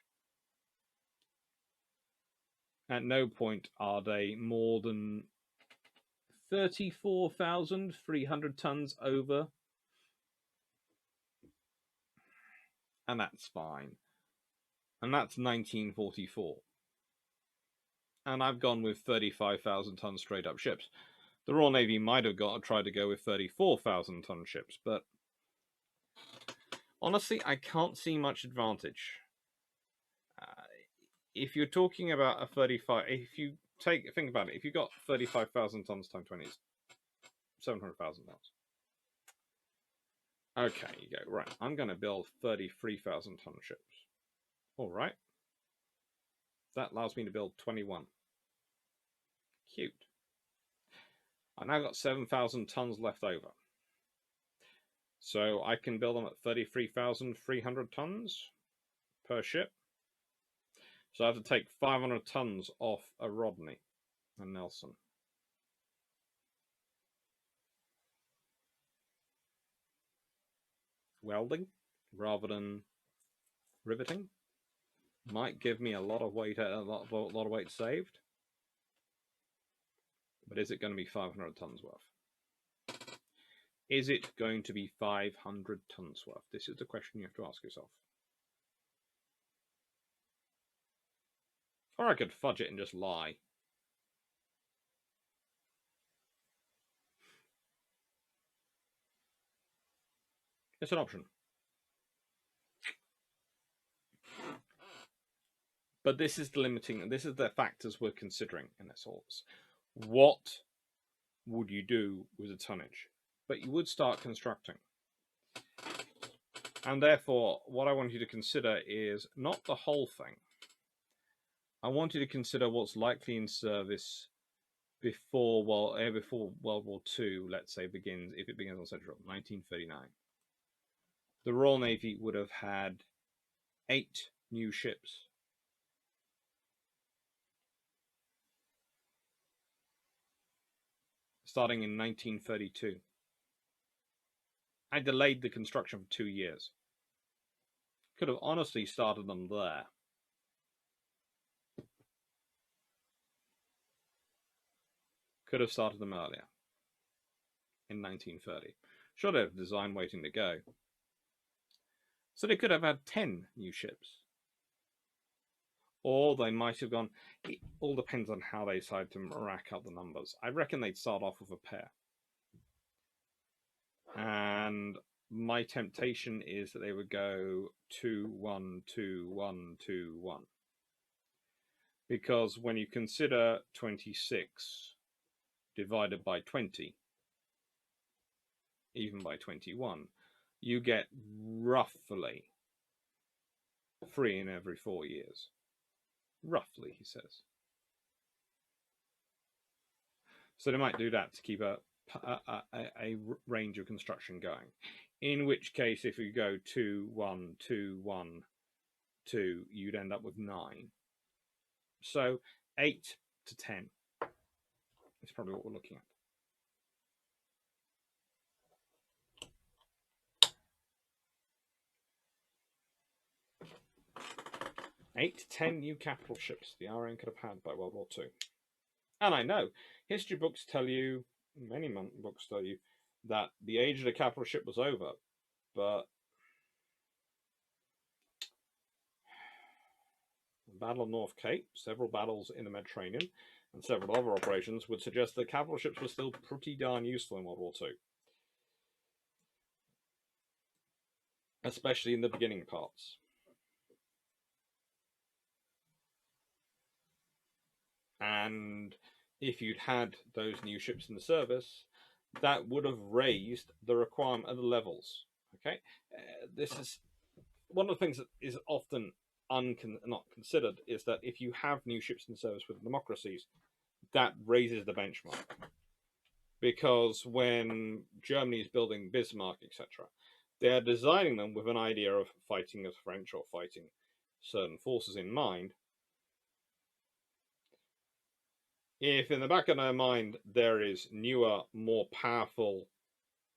At no point are they more than 34,300 tons over. And that's fine. And that's 1944. And I've gone with 35,000 ton straight up ships. The Royal Navy might have tried to go with 34,000 ton ships, but honestly, I can't see much advantage. If you're talking about a 35, if you think about it, if you've got 35,000 tons times 20, it's 700,000 tons. Okay, you go, right, I'm going to build 33,000 ton ships. All right. That allows me to build 21. Cute. I now got 7,000 tons left over. So I can build them at 33,300 tons per ship. So I have to take 500 tons off a Rodney and Nelson. Welding rather than riveting might give me a lot of weight, a lot of weight saved. But is it going to be 500 tons worth? Is it going to be 500 tons worth? This is the question you have to ask yourself. Or I could fudge it and just lie. It's an option. But this is the limiting, this is the factors we're considering in this sorts. What would you do with the tonnage? But you would start constructing. And therefore, what I want you to consider is not the whole thing. I want you to consider what's likely in service before World War II, let's say, begins, if it begins on Central, 1939. The Royal Navy would have had 8 new ships. Starting in 1932. I delayed the construction for 2 years. Could have honestly started them there. Could have started them earlier. In 1930. Should have design waiting to go. So they could have had 10 new ships. Or they might have gone, it all depends on how they decide to rack up the numbers. I reckon they'd start off with a pair. And my temptation is that they would go 2, 1, 2, 1, 2, 1. Because when you consider 26 divided by 20, even by 21, you get roughly 3 in every 4 years. Roughly, he says. So they might do that to keep a range of construction going. In which case, if you go 2, 1, 2, 1, 2, you'd end up with 9. So 8 to 10 is probably what we're looking at. 8 to 10 new capital ships the RN could have had by World War II. And I know, history books tell you, many books tell you, that the age of the capital ship was over. But the Battle of North Cape, several battles in the Mediterranean, and several other operations would suggest that capital ships were still pretty darn useful in World War II. Especially in the beginning parts. And if you'd had those new ships in the service, that would have raised the requirement at the levels. Okay, this is one of the things that is often not considered is that if you have new ships in service with democracies, that raises the benchmark. Because when Germany is building Bismarck, etc., they are designing them with an idea of fighting as French or fighting certain forces in mind. If in the back of their mind there is newer, more powerful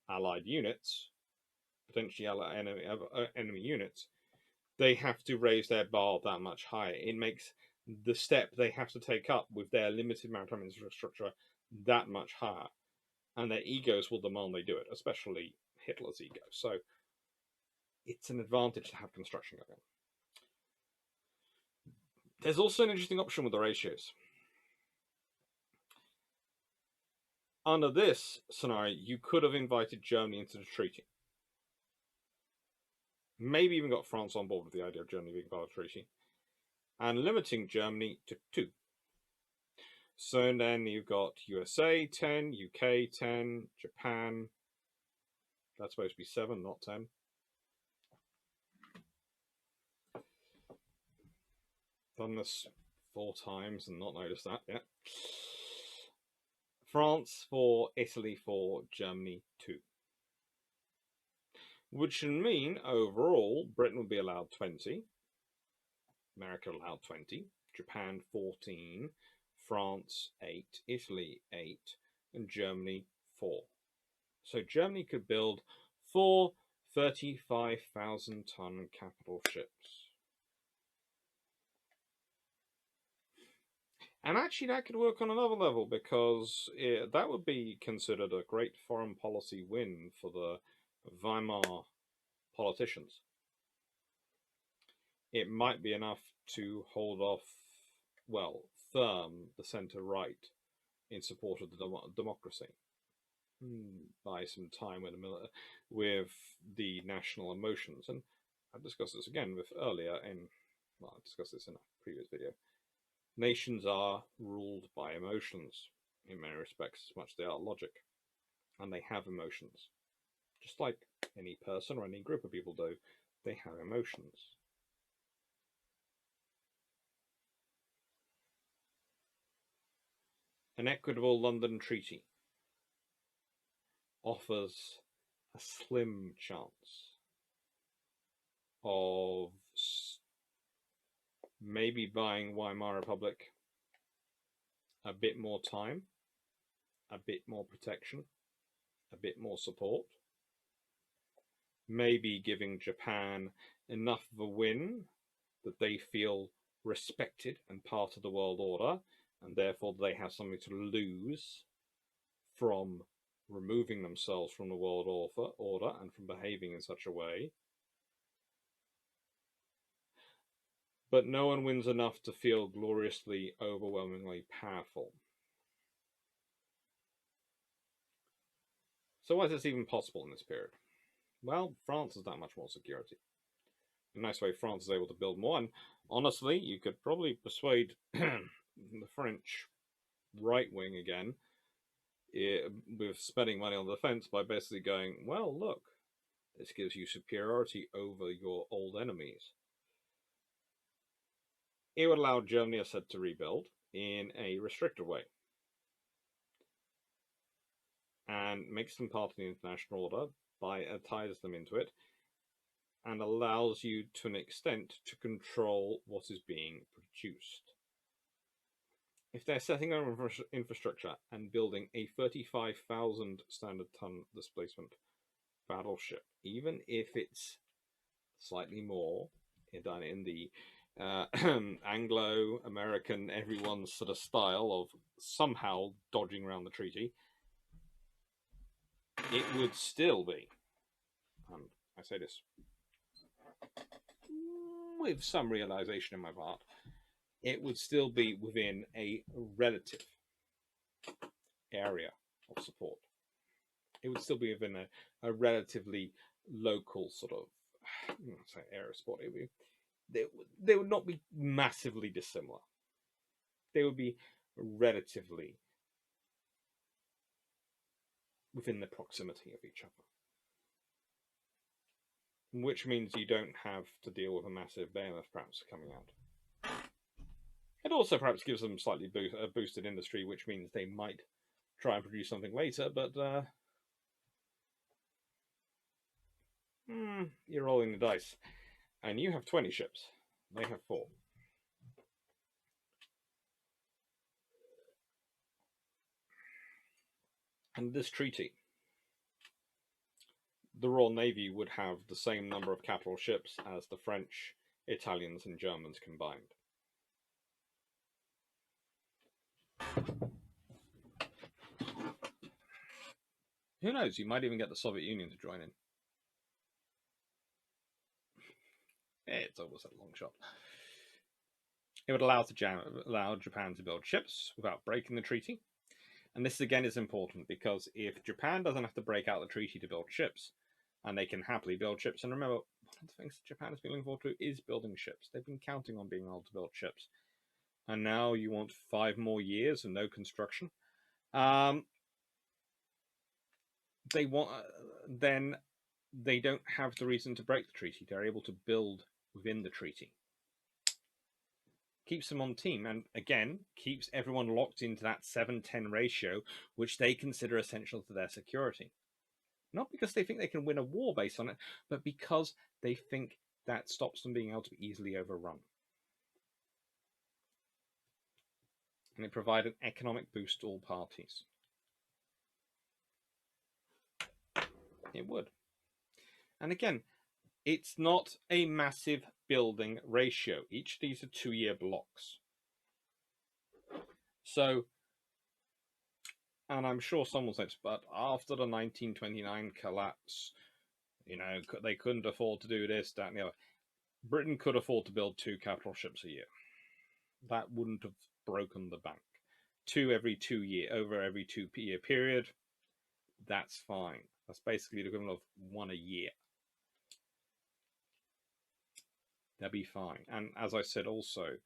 Allied units, potentially enemy units, they have to raise their bar that much higher. It makes the step they have to take up with their limited maritime infrastructure that much higher. And their egos will demand they do it, especially Hitler's ego. So it's an advantage to have construction going on. There's also an interesting option with the ratios. Under this scenario, you could have invited Germany into the treaty. Maybe even got France on board with the idea of Germany being part of the treaty. And limiting Germany to 2. So then you've got USA 10, UK 10, Japan. That's supposed to be 7, not 10. Done this 4 times and not noticed that yet. France 4, Italy 4, Germany 2. Which would mean overall Britain would be allowed 20, America allowed 20, Japan 14, France 8, Italy 8, and Germany 4. So Germany could build 4 35,000-ton capital ships. And actually that could work on another level, because that would be considered a great foreign policy win for the Weimar politicians. It might be enough to hold off, well, firm the centre-right in support of the democracy. Buy some time with the national emotions. And I've discussed this again with earlier in, well, I discussed this in a previous video. Nations are ruled by emotions in many respects, as much as they are logic. And they have emotions. Just like any person or any group of people do, they have emotions. An Equitable London Treaty offers a slim chance of maybe buying Weimar Republic a bit more time, a bit more protection, a bit more support, maybe giving Japan enough of a win that they feel respected and part of the world order, and therefore they have something to lose from removing themselves from the world order and from behaving in such a way. But no one wins enough to feel gloriously, overwhelmingly powerful. So why is this even possible in this period? Well, France has that much more security. A nice way France is able to build more. And honestly, you could probably persuade the French right wing again with spending money on the defense by basically going, well, look, this gives you superiority over your old enemies. It would allow Germany, as said, to rebuild in a restricted way and makes them part of the international order, ties them into it, and allows you to an extent to control what is being produced. If they're setting up infrastructure and building a 35,000 standard ton displacement battleship, even if it's slightly more done in the Anglo-American, everyone's sort of style of somehow dodging around the treaty, it would still be, and I say this with some realization in my part, it would still be within a relative area of support. It would still be within a relatively local sort of, say, area of support. They would not be massively dissimilar. They would be relatively within the proximity of each other. Which means you don't have to deal with a massive behemoth perhaps coming out. It also perhaps gives them slightly a boosted industry, which means they might try and produce something later, but you're rolling the dice. And you have 20 ships. They have 4. And this treaty, the Royal Navy would have the same number of capital ships as the French, Italians, and Germans combined. Who knows? You might even get the Soviet Union to join in. It's always a long shot. It would allow Japan to build ships without breaking the treaty. And this again is important because if Japan doesn't have to break out the treaty to build ships, and they can happily build ships, and remember, one of the things that Japan has been looking forward to is building ships. They've been counting on being able to build ships. And now you want 5 more years and no construction. Then they don't have the reason to break the treaty. They're able to build within the treaty. Keeps them on team, and again, keeps everyone locked into that 7-10 ratio, which they consider essential to their security. Not because they think they can win a war based on it, but because they think that stops them being able to be easily overrun. And it provides an economic boost to all parties. It would. And again, it's not a massive building ratio. Each of these are 2-year blocks. So, and I'm sure someone says, but after the 1929 collapse, they couldn't afford to do this, that, and the other. Britain could afford to build 2 capital ships a year. That wouldn't have broken the bank. 2 every 2 year, over every 2-year period, that's fine. That's basically the equivalent of 1 a year. They'll be fine. And as I said also,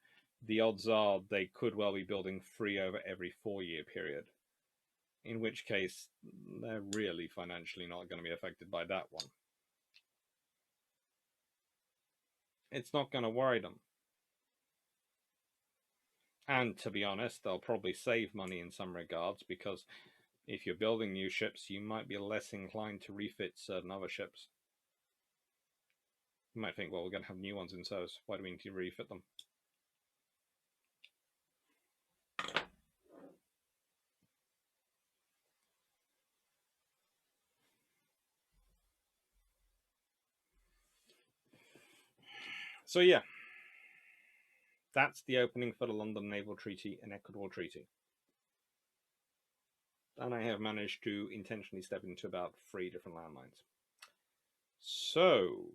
the odds are they could well be building 3 over every 4-year period. In which case, they're really financially not going to be affected by that one. It's not going to worry them. And to be honest, they'll probably save money in some regards, because if you're building new ships, you might be less inclined to refit certain other ships. You might think, well, we're going to have new ones in service. Why do we need to refit them? So yeah, that's the opening for the London Naval Treaty and Equitable Treaty. And I have managed to intentionally step into about 3 different landmines. So,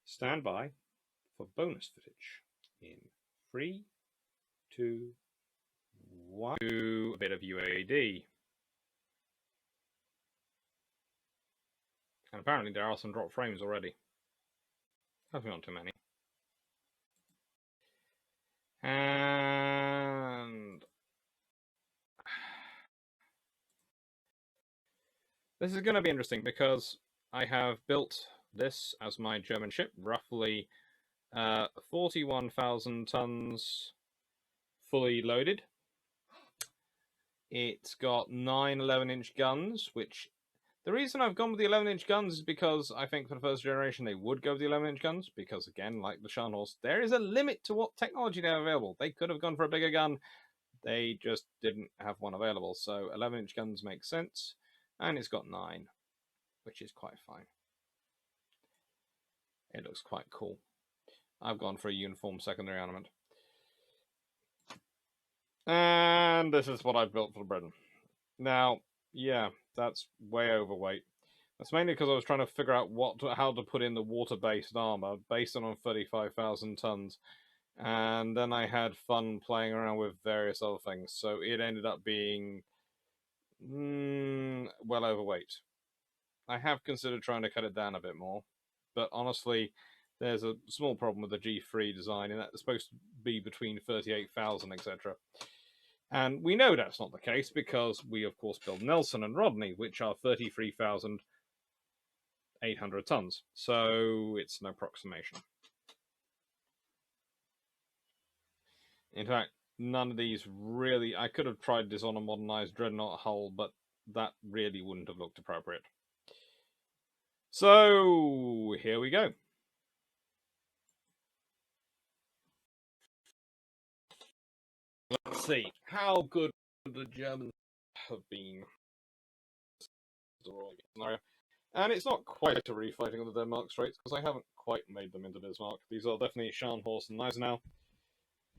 stand by for bonus footage in 3, 2, 1. A bit of UAD. And apparently there are some drop frames already. Hopefully not too many. And this is going to be interesting because I have built this as my German ship, roughly 41,000 tons fully loaded. It's got 9 11-inch guns, which the reason I've gone with the 11-inch guns is because I think for the first generation they would go with the 11-inch guns, because again, like the Scharnhorst, there is a limit to what technology they have available. They could have gone for a bigger gun, they just didn't have one available, so 11-inch guns make sense, and it's got 9, which is quite fine. It looks quite cool. I've gone for a uniform secondary armament. And this is what I've built for Britain. Now, yeah, that's way overweight. That's mainly because I was trying to figure out how to put in the water-based armor based on 35,000 tons. And then I had fun playing around with various other things. So it ended up being well overweight. I have considered trying to cut it down a bit more. But honestly, there's a small problem with the G3 design, and that's supposed to be between 38,000, etc. And we know that's not the case because we, of course, build Nelson and Rodney, which are 33,800 tons. So it's an approximation. In fact, none of these really... I could have tried this on a modernized dreadnought hull, but that really wouldn't have looked appropriate. So here we go. Let's see. How good would the Germans have been? And it's not quite a refighting of the Denmark Straits, because I haven't quite made them into Bismarck. These are definitely Scharnhorst and Gneisenau.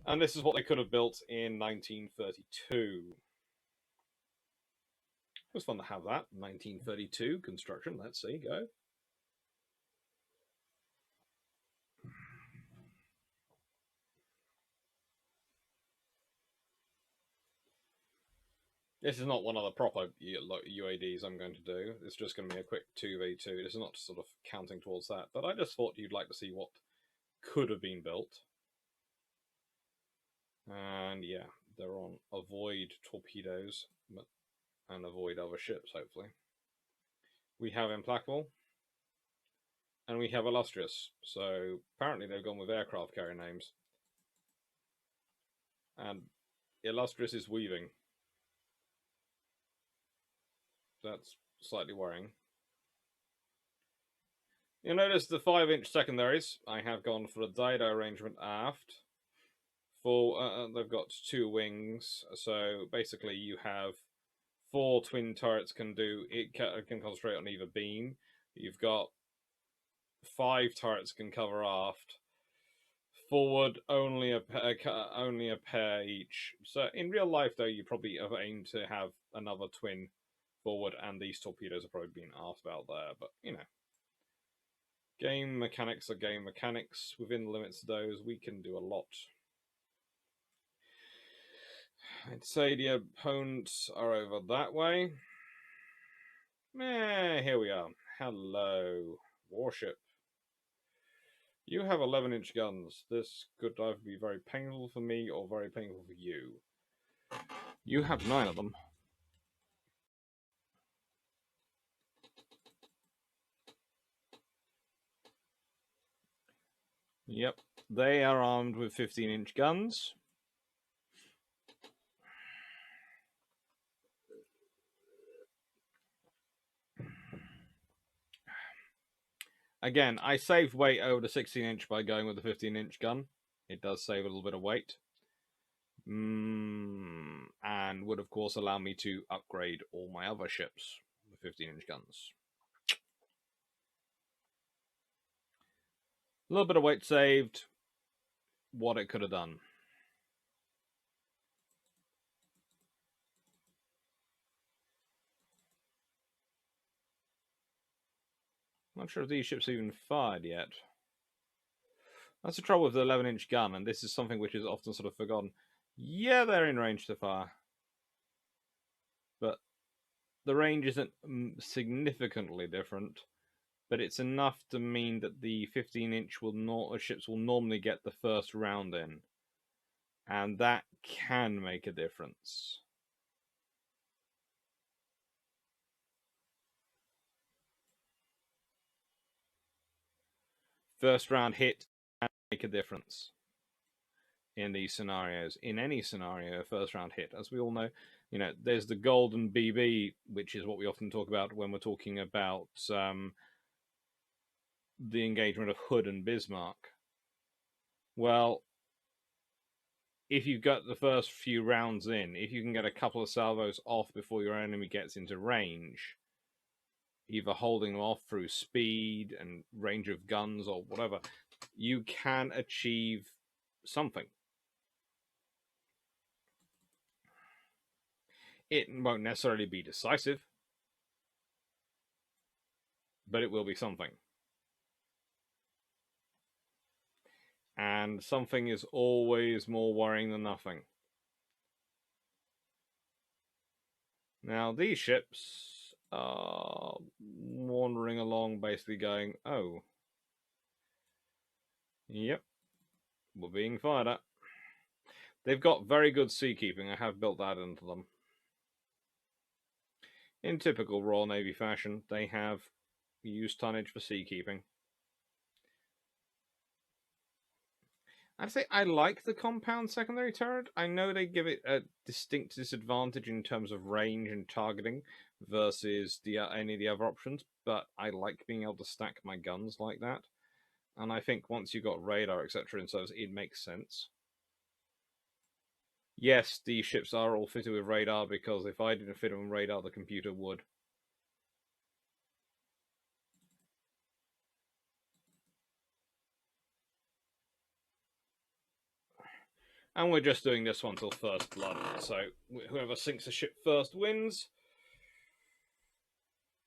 And this is what they could have built in 1932. It was fun to have that. 1932 construction. Let's see, go. This is not one of the proper UADs I'm going to do. It's just going to be a quick 2v2. This is not sort of counting towards that. But I just thought you'd like to see what could have been built. And yeah, they're on avoid torpedoes and avoid other ships, hopefully. We have Implacable. And we have Illustrious. So apparently they've gone with aircraft carrier names. And Illustrious is weaving. That's slightly worrying. You'll notice the 5-inch secondaries. I have gone for a Dido arrangement aft. They've got 2 wings, so basically you have 4 twin turrets can concentrate on either beam. You've got 5 turrets can cover aft. Forward only a pair each. So in real life, though, you probably have aimed to have another twin forward, and these torpedoes have probably been asked about there. But you know, game mechanics are game mechanics. Within the limits of those, we can do a lot. I'd say the opponents are over that way. Here we are. Hello, warship. You have 11-inch guns. This could either be very painful for me or very painful for you. You have 9 of them. Yep, they are armed with 15-inch guns. Again, I saved weight over the 16-inch by going with the 15-inch gun. It does save a little bit of weight. And would, of course, allow me to upgrade all my other ships with 15-inch guns. A little bit of weight saved. What it could have done. Not sure if these ships have even fired yet. That's the trouble with the 11-inch gun, and this is something which is often sort of forgotten. Yeah, they're in range to fire. But the range isn't significantly different. But it's enough to mean that the 15-inch ships will normally get the first round in. And that can make a difference. First round hit can make a difference in these scenarios. In any scenario, a first round hit, as we all know, you know, there's the golden BB, which is what we often talk about when we're talking about the engagement of Hood and Bismarck. Well, if you've got the first few rounds in, if you can get a couple of salvos off before your enemy gets into range, either holding them off through speed and range of guns or whatever, you can achieve something. It won't necessarily be decisive, but it will be something. And something is always more worrying than nothing. Now, these ships are wandering along, basically going, oh, yep, we're being fired at. They've got very good seakeeping. I have built that into them. In typical Royal Navy fashion, they have used tonnage for seakeeping. I'd say I like the compound secondary turret. I know they give it a distinct disadvantage in terms of range and targeting versus any of the other options, but I like being able to stack my guns like that. And I think once you've got radar, etc. in service, it makes sense. Yes, these ships are all fitted with radar, because if I didn't fit them with radar, the computer would. And we're just doing this one till first blood, so whoever sinks a ship first wins.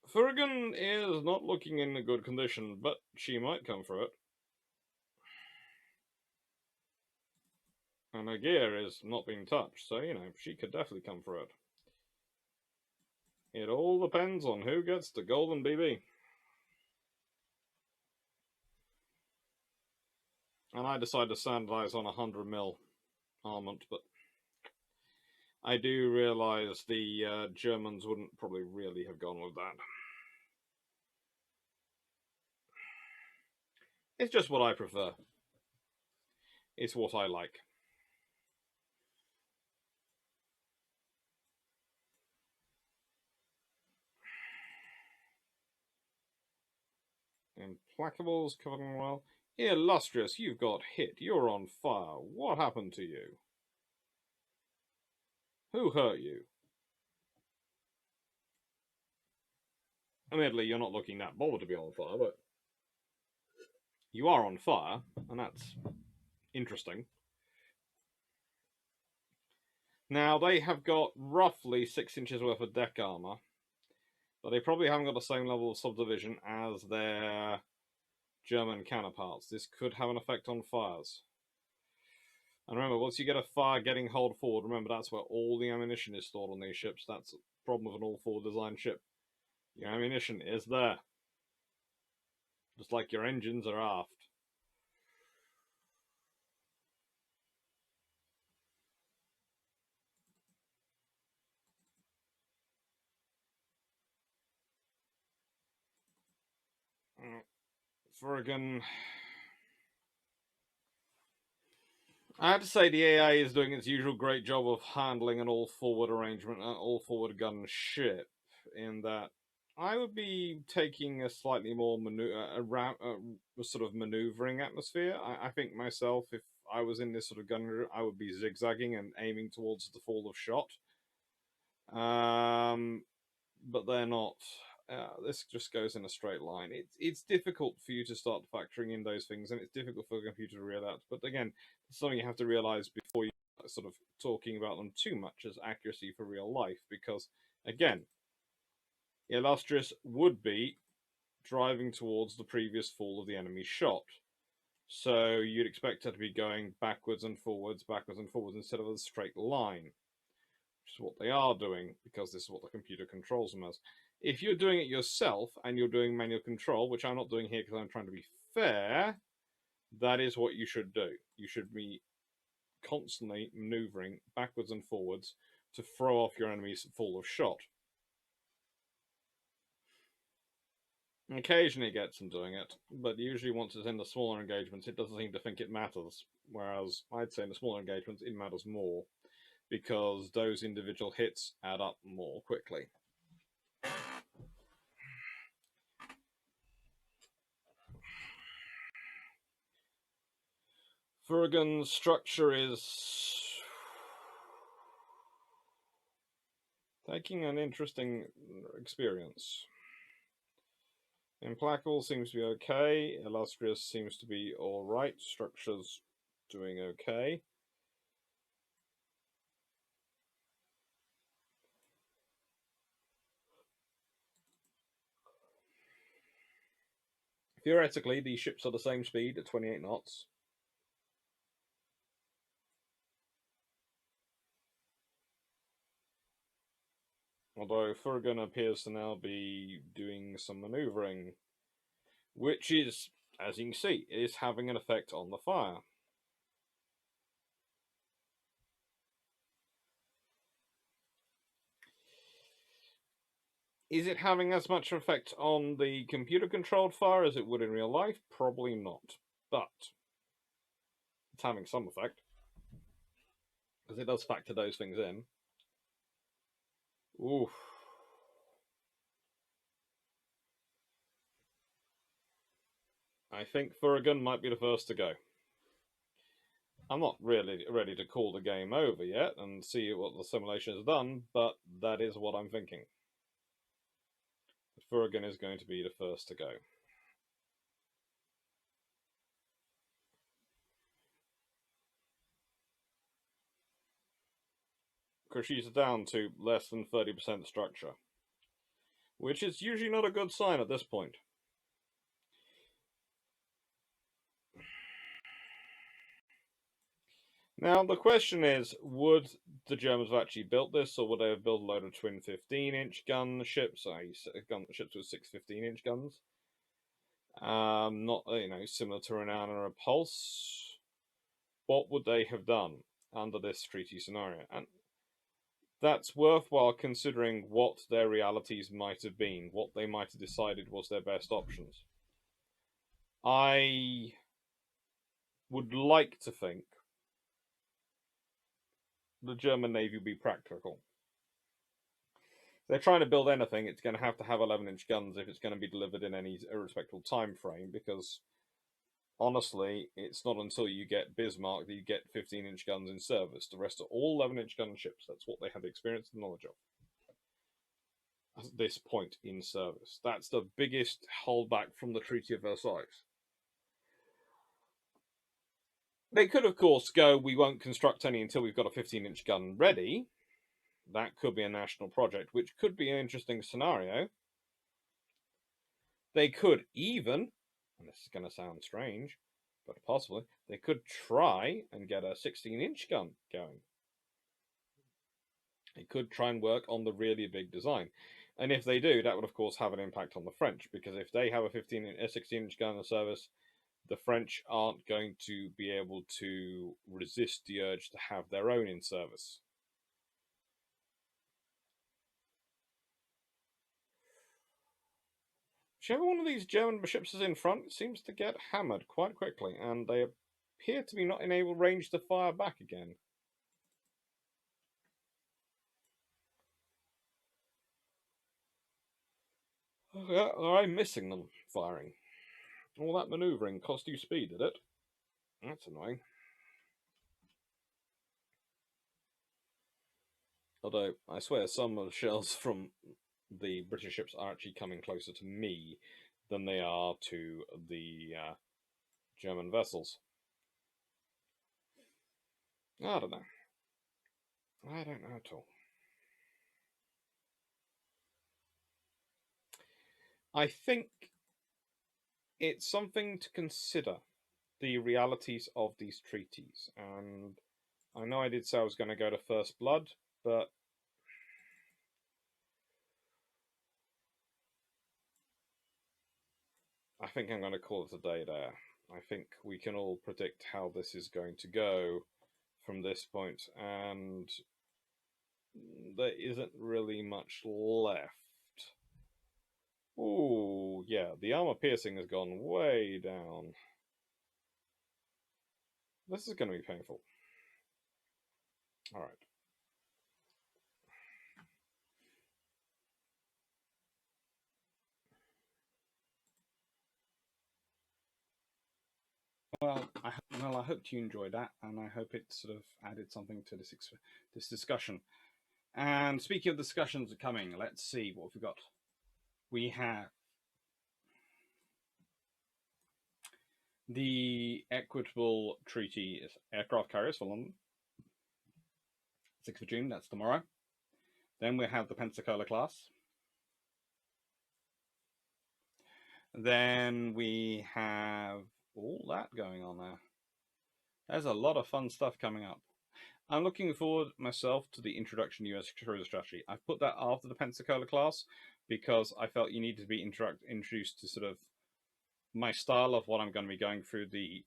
Furgan is not looking in a good condition, but she might come for it. And her gear is not being touched, so, you know, she could definitely come for it. It all depends on who gets the golden BB. And I decided to standardize on 100mm armament, but I do realise the Germans wouldn't probably really have gone with that. It's just what I prefer. It's what I like. Implacable's covering well. Illustrious, you've got hit. You're on fire. What happened to you? Who hurt you? Admittedly, you're not looking that bothered to be on fire, but you are on fire, and that's interesting. Now, they have got roughly 6 inches worth of deck armor, but they probably haven't got the same level of subdivision as their German counterparts. This could have an effect on fires. And remember, once you get a fire getting hauled forward, remember that's where all the ammunition is stored on these ships. That's a problem with an all-forward design ship. Your ammunition is there. Just like your engines are aft. Friggin'. I have to say the AI is doing its usual great job of handling an all-forward arrangement, an all-forward gun ship, in that I would be taking a slightly more sort of maneuvering atmosphere. I think myself, if I was in this sort of gun, I would be zigzagging and aiming towards the fall of shot. But they're not. This just goes in a straight line. It's difficult for you to start factoring in those things, and it's difficult for the computer to realize. But again, it's something you have to realize before you sort of talking about them too much as accuracy for real life, because again, Illustrious would be driving towards the previous fall of the enemy's shot. So you'd expect her to be going backwards and forwards, instead of a straight line, which is what they are doing, because this is what the computer controls them as. If you're doing it yourself and you're doing manual control, which I'm not doing here because I'm trying to be fair, that is what you should do. You should be constantly maneuvering backwards and forwards to throw off your enemy's fall of shot. Occasionally it gets them doing it, but usually once it's in the smaller engagements, it doesn't seem to think it matters. Whereas I'd say in the smaller engagements, it matters more, because those individual hits add up more quickly. Furgan's structure is taking an interesting experience. Implacable seems to be okay. Illustrious seems to be alright. Structure's doing okay. Theoretically, these ships are the same speed at 28 knots. Although Furgan appears to now be doing some maneuvering, which is, as you can see, is having an effect on the fire. Is it having as much effect on the computer-controlled fire as it would in real life? Probably not. But it's having some effect, because it does factor those things in. Oof. I think Thurgan might be the first to go. I'm not really ready to call the game over yet and see what the simulation has done, but that is what I'm thinking. Thurgan is going to be the first to go. She's down to less than 30% structure, which is usually not a good sign at this point. Now, the question is, would the Germans have actually built this, or would they have built a load of twin 15-inch gun ships, ships with 6 15-inch guns? Not, similar to Renown or Repulse. What would they have done under this treaty scenario? And that's worthwhile considering what their realities might have been, what they might have decided was their best options. I would like to think the German Navy will be practical. If they're trying to build anything, it's going to have 11-inch guns if it's going to be delivered in any respectable time frame, because honestly, it's not until you get Bismarck that you get 15-inch guns in service. The rest are all 11-inch gun ships. That's what they have the experience and knowledge of at this point in service. That's the biggest holdback from the Treaty of Versailles. They could, of course, go, we won't construct any until we've got a 15-inch gun ready. That could be a national project, which could be an interesting scenario. They could even, and this is going to sound strange, but possibly, they could try and get a 16-inch gun going. They could try and work on the really big design. And if they do, that would, of course, have an impact on the French, because if they have a 16-inch gun in service, the French aren't going to be able to resist the urge to have their own in service. Whichever one of these German ships is in front seems to get hammered quite quickly, and they appear to be not in able range to fire back again. Yeah, I'm missing them firing. All that manoeuvring cost you speed, did it? That's annoying. Although, I swear, some of the shells from the British ships are actually coming closer to me than they are to the German vessels. I don't know. I don't know at all. I think it's something to consider, the realities of these treaties. And I know I did say I was going to go to First Blood, but I think I'm going to call it a day there. I think we can all predict how this is going to go from this point, and there isn't really much left. Oh, yeah, the armor piercing has gone way down. This is going to be painful. All right. Well, I hope you enjoyed that, and I hope it sort of added something to this discussion. And speaking of discussions coming, let's see what we've got. We have the Equitable Treaty aircraft carriers for London, 6th of June, that's tomorrow. Then we have the Pensacola class. Then we have all that going on there. There's a lot of fun stuff coming up. I'm looking forward myself to the introduction to US cruiser strategy. I've put that after the Pensacola class because I felt you needed to be introduced to sort of my style of what I'm going to be going through the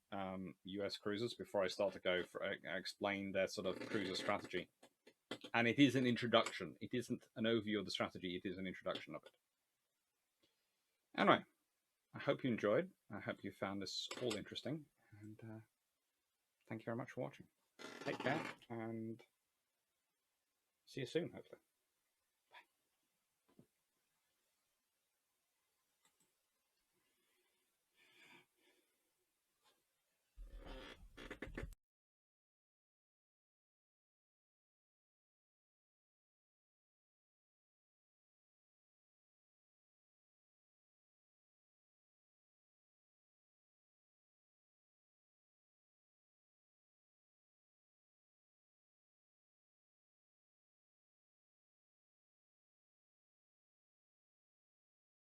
US cruisers before I start to go for explain their sort of cruiser strategy. And it is an introduction. It isn't an overview of the strategy. It is an introduction of it. Anyway, I hope you enjoyed. I hope you found this all interesting. And thank you very much for watching. Take care and see you soon, hopefully.